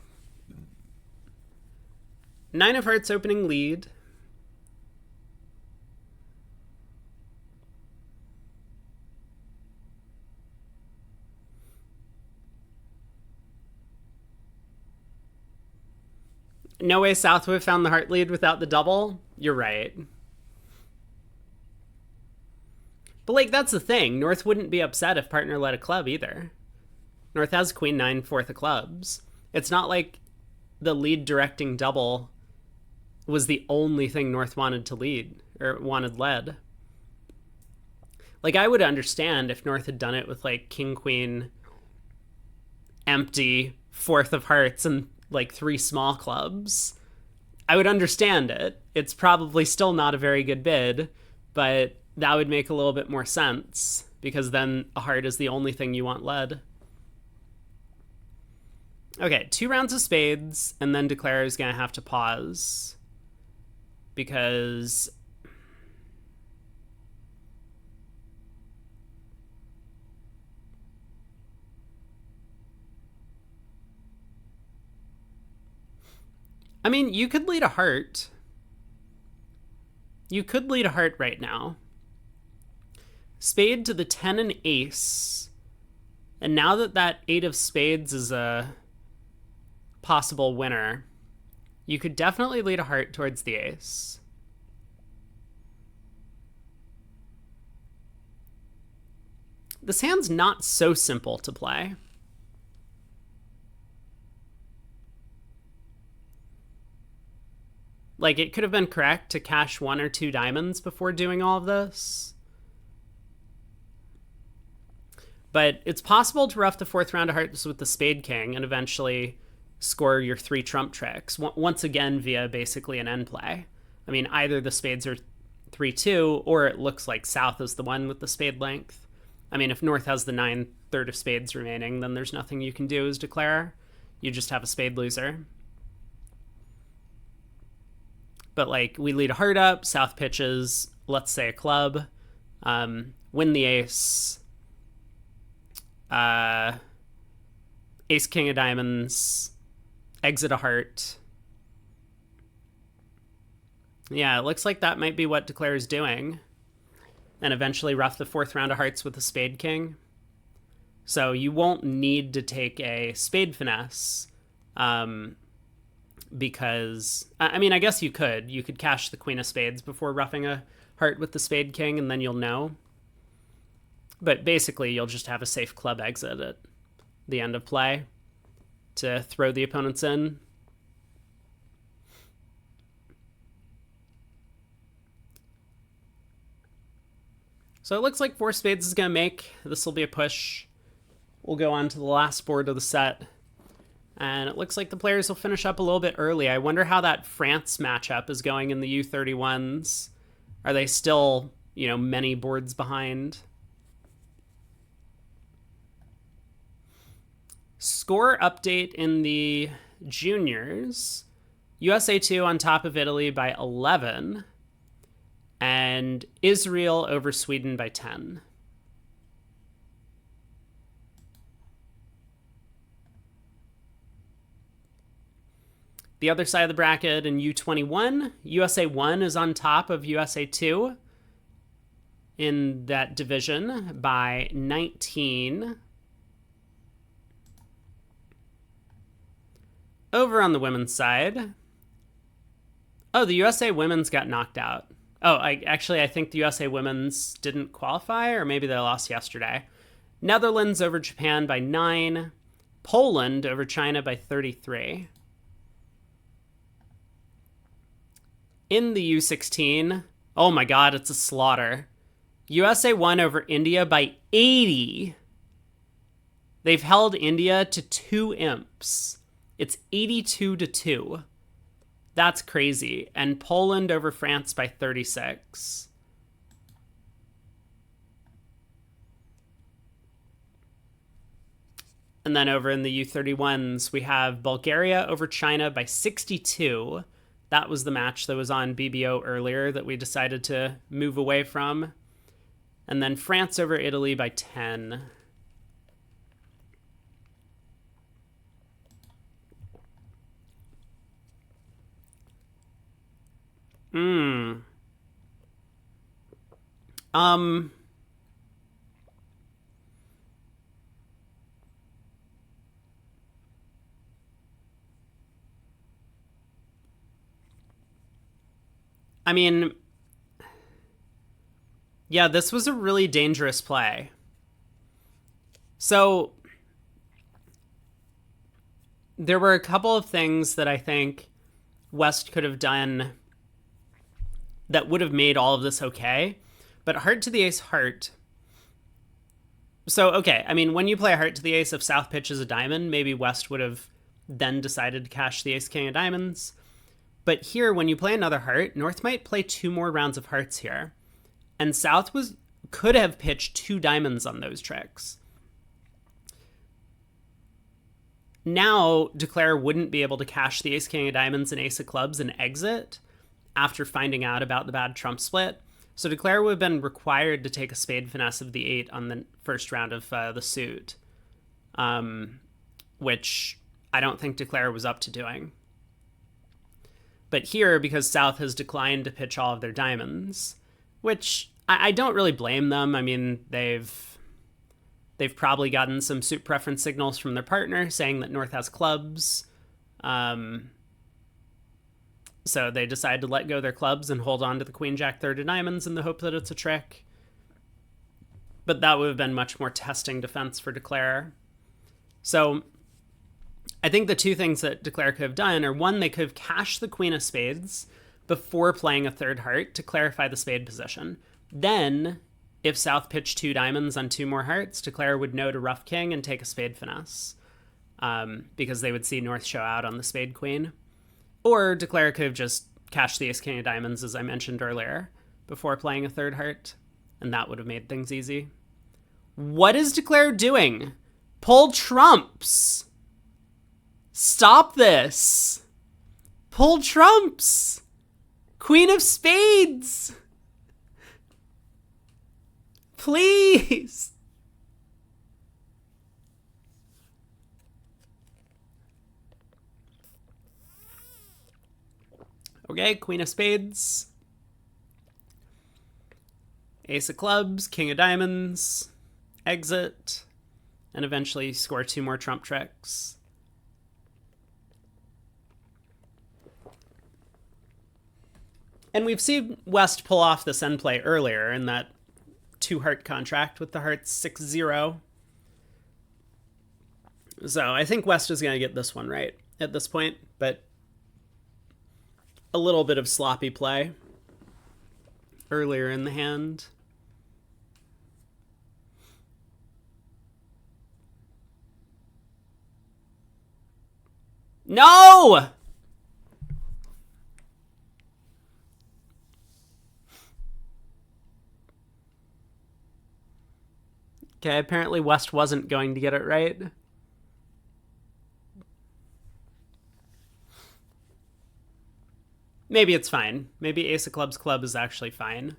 9 of hearts opening lead. No way South would have found the heart lead without the double. You're right. But, like, that's the thing. North wouldn't be upset if partner led a club either. North has Queen 9, 4th of clubs. It's not like the lead directing double was the only thing North wanted to lead, or wanted led. Like, I would understand if North had done it with, like, King, Queen, empty, 4th of hearts, and, like, 3 small clubs. I would understand it. It's probably still not a very good bid, but that would make a little bit more sense, because then a heart is the only thing you want led. Okay, 2 rounds of spades, and then Declare is going to have to pause. Because I mean, you could lead a heart. You could lead a heart right now. Spade to the 10 and ace. And now that 8 of spades is a possible winner, you could definitely lead a heart towards the ace. This hand's not so simple to play. Like, it could have been correct to cash 1 or 2 diamonds before doing all of this. But it's possible to rough the 4th round of hearts with the Spade King and eventually score your 3 trump tricks, once again via basically an end play. I mean, either the spades are 3-2, or it looks like South is the one with the spade length. I mean, if North has the 9 third of spades remaining, then there's nothing you can do as Declare. You just have a spade loser. But, like, we lead a heart up, South pitches, let's say a club, win the ace, ace, king of diamonds, exit a heart. Yeah, it looks like that might be what Declare is doing. And eventually rough the 4th round of hearts with the Spade King. So you won't need to take a spade finesse. Because, I mean, I guess you could. You could cash the Queen of Spades before roughing a heart with the Spade King, and then you'll know. But basically, you'll just have a safe club exit at the end of play to throw the opponents in. So it looks like 4 spades is going to make. This will be a push. We'll go on to the last board of the set. And it looks like the players will finish up a little bit early. I wonder how that France matchup is going in the U21s. Are they still, you know, many boards behind? Score update in the juniors. USA 2 on top of Italy by 11. And Israel over Sweden by 10. The other side of the bracket in U21, USA 1 is on top of USA 2. in that division by 19. Over on the women's side, oh, the USA women's got knocked out. Oh, I think the USA women's didn't qualify, or maybe they lost yesterday. Netherlands over Japan by 9. Poland over China by 33. In the U16, oh my god, it's a slaughter. USA won over India by 80. They've held India to 2 imps. It's 82-2. That's crazy. And Poland over France by 36. And then over in the U31s, we have Bulgaria over China by 62. That was the match that was on BBO earlier that we decided to move away from. And then France over Italy by 10. I mean, yeah, this was a really dangerous play. So there were a couple of things that I think West could have done that would have made all of this okay. But heart to the ace, heart. So, okay, I mean, when you play a heart to the ace, if South pitches a diamond, maybe West would have then decided to cash the ace king of diamonds. But here, when you play another heart, North might play 2 more rounds of hearts here. And South could have pitched 2 diamonds on those tricks. Now, Declare wouldn't be able to cash the ace king of diamonds and ace of clubs and exit after finding out about the bad trump split. So Declare would have been required to take a spade finesse of the 8 on the first round of the suit, which I don't think Declare was up to doing. But here, because South has declined to pitch all of their diamonds, which I don't really blame them. I mean, they've probably gotten some suit preference signals from their partner saying that North has clubs. So they decide to let go their clubs and hold on to the queen jack third of diamonds in the hope that it's a trick. But that would have been much more testing defense for Declare. So I think the 2 things that Declare could have done are, 1, they could have cashed the queen of spades before playing a third heart to clarify the spade position. Then, if South pitched 2 diamonds on 2 more hearts, Declare would know to rough king and take a spade finesse, because they would see North show out on the spade queen. Or Declare could have just cashed the ace king of diamonds, as I mentioned earlier, before playing a third heart, and that would have made things easy. What is Declare doing? Pull trumps! Stop this! Pull trumps! Queen of spades! Please! Okay, queen of spades. Ace of clubs, king of diamonds, exit, and eventually score 2 more trump tricks. And we've seen West pull off this end play earlier in that 2-heart contract with the hearts 6-0. So I think West is going to get this one right at this point, but a little bit of sloppy play earlier in the hand. No! Okay, apparently West wasn't going to get it right. Maybe it's fine. Maybe ace of clubs club is actually fine.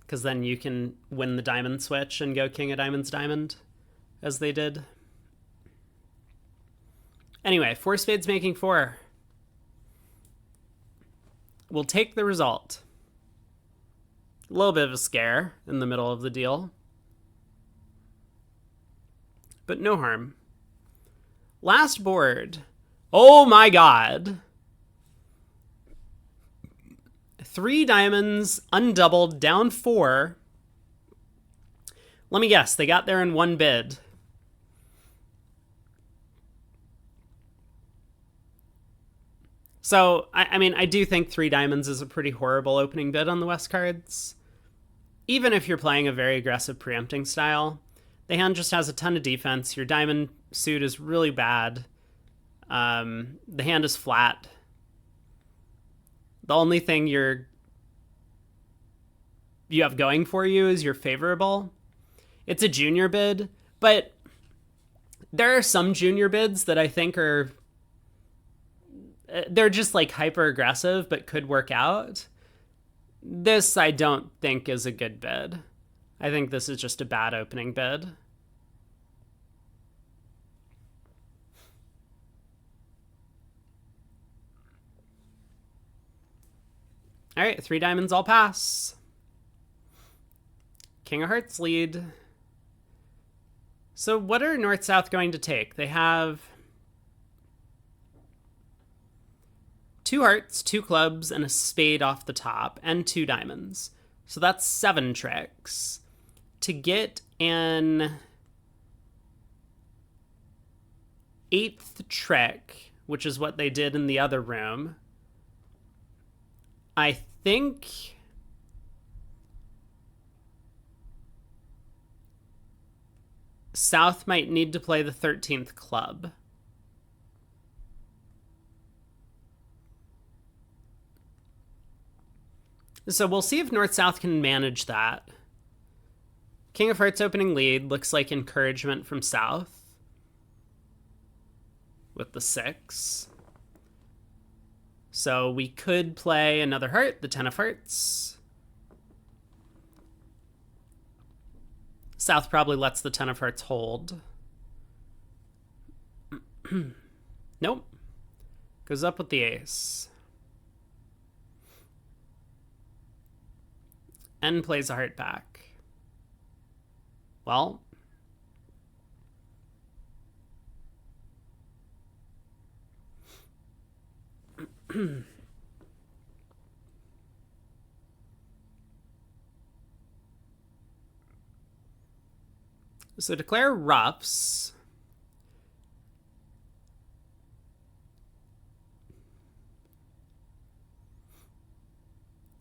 Because then you can win the diamond switch and go king of diamonds diamond, as they did. Anyway, 4 spades making 4. We'll take the result. A little bit of a scare in the middle of the deal. But no harm. Last board. Oh my god. 3 diamonds, undoubled, down 4. Let me guess, they got there in 1 bid. So, I mean, I do think 3 diamonds is a pretty horrible opening bid on the West cards. Even if you're playing a very aggressive preempting style, the hand just has a ton of defense. Your diamond suit is really bad. The hand is flat. The only thing you have going for you is you're favorable. It's a junior bid, but there are some junior bids that I think they're just like hyper aggressive but could work out. This I don't think is a good bid. I think this is just a bad opening bid. All right, 3 diamonds all pass. King of Hearts lead. So what are North-South going to take? They have 2 hearts, 2 clubs, and a spade off the top, and 2 diamonds. So that's 7 tricks. To get an 8th trick, which is what they did in the other room, I think South might need to play the 13th club. So we'll see if North-South can manage that. King of Hearts opening lead looks like encouragement from South with the 6. So we could play another heart, the 10 of Hearts. South probably lets the 10 of Hearts hold. Nope. Goes up with the ace. And plays a heart back. Well, so declare roughs.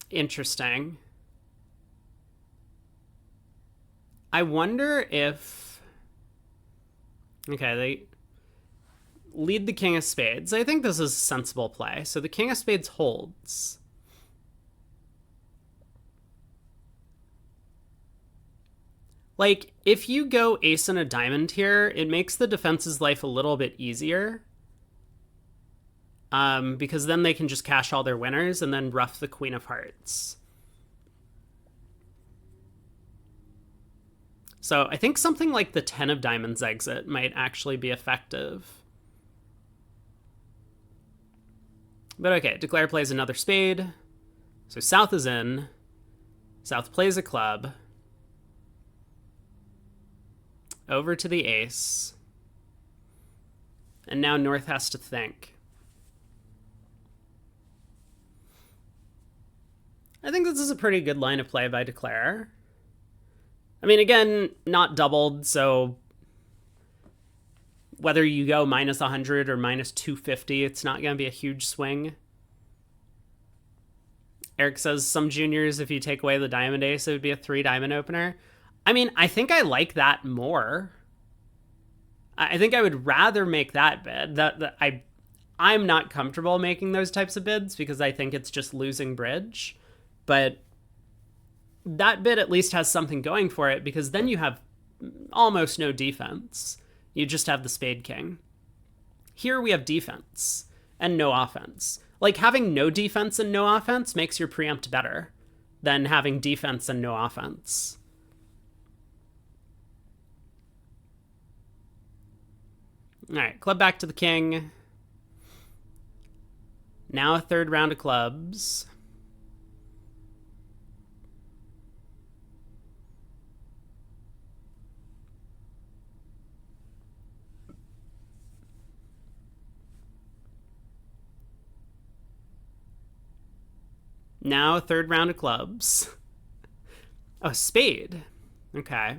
Interesting. I wonder if... Okay, they lead the King of Spades. I think this is a sensible play. So the King of Spades holds. Like, if you go ace and a diamond here, it makes the defense's life a little bit easier. Because then they can just cash all their winners and then rough the Queen of Hearts. So I think something like the 10 of diamonds exit might actually be effective. But okay, declare plays another spade. So South is in. South plays a club. Over to the ace. And now North has to think. I think this is a pretty good line of play by declare. I mean, again, not doubled, so whether you go minus 100 or minus 250, it's not going to be a huge swing. Eric says some juniors, if you take away the diamond ace, it would be a 3 diamond opener. I mean, I think I like that more. I think I would rather make that bid. I'm not comfortable making those types of bids because I think it's just losing bridge. But that bid at least has something going for it because then you have almost no defense. You just have the spade king. Here we have defense and no offense. Like, having no defense and no offense makes your preempt better than having defense and no offense. All right, club back to the king. Now a 3rd round of clubs. Now third round of clubs. Oh, spade. Okay.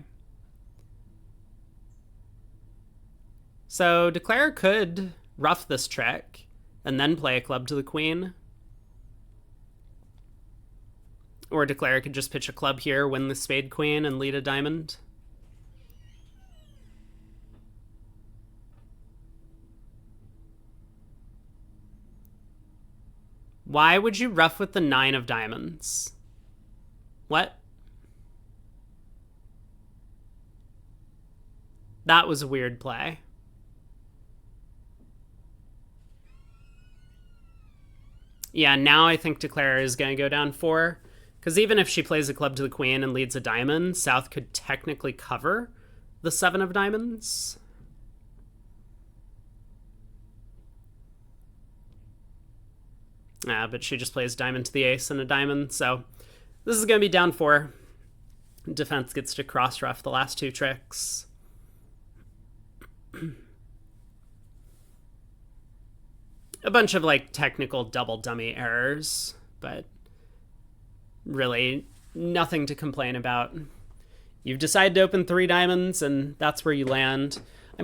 So declare could ruff this trick and then play a club to the queen. Or declare could just pitch a club here, win the spade queen, and lead a diamond. Why would you ruff with the 9 of diamonds? What? That was a weird play. Yeah, now I think declare is going to go down 4. Because even if she plays a club to the queen and leads a diamond, South could technically cover the 7 of diamonds. But she just plays diamond to the ace and a diamond, so this is going to be down 4. Defense gets to cross-ruff the last 2 tricks. A bunch of, like, technical double dummy errors, but really nothing to complain about. You've decided to open 3 diamonds, and that's where you land.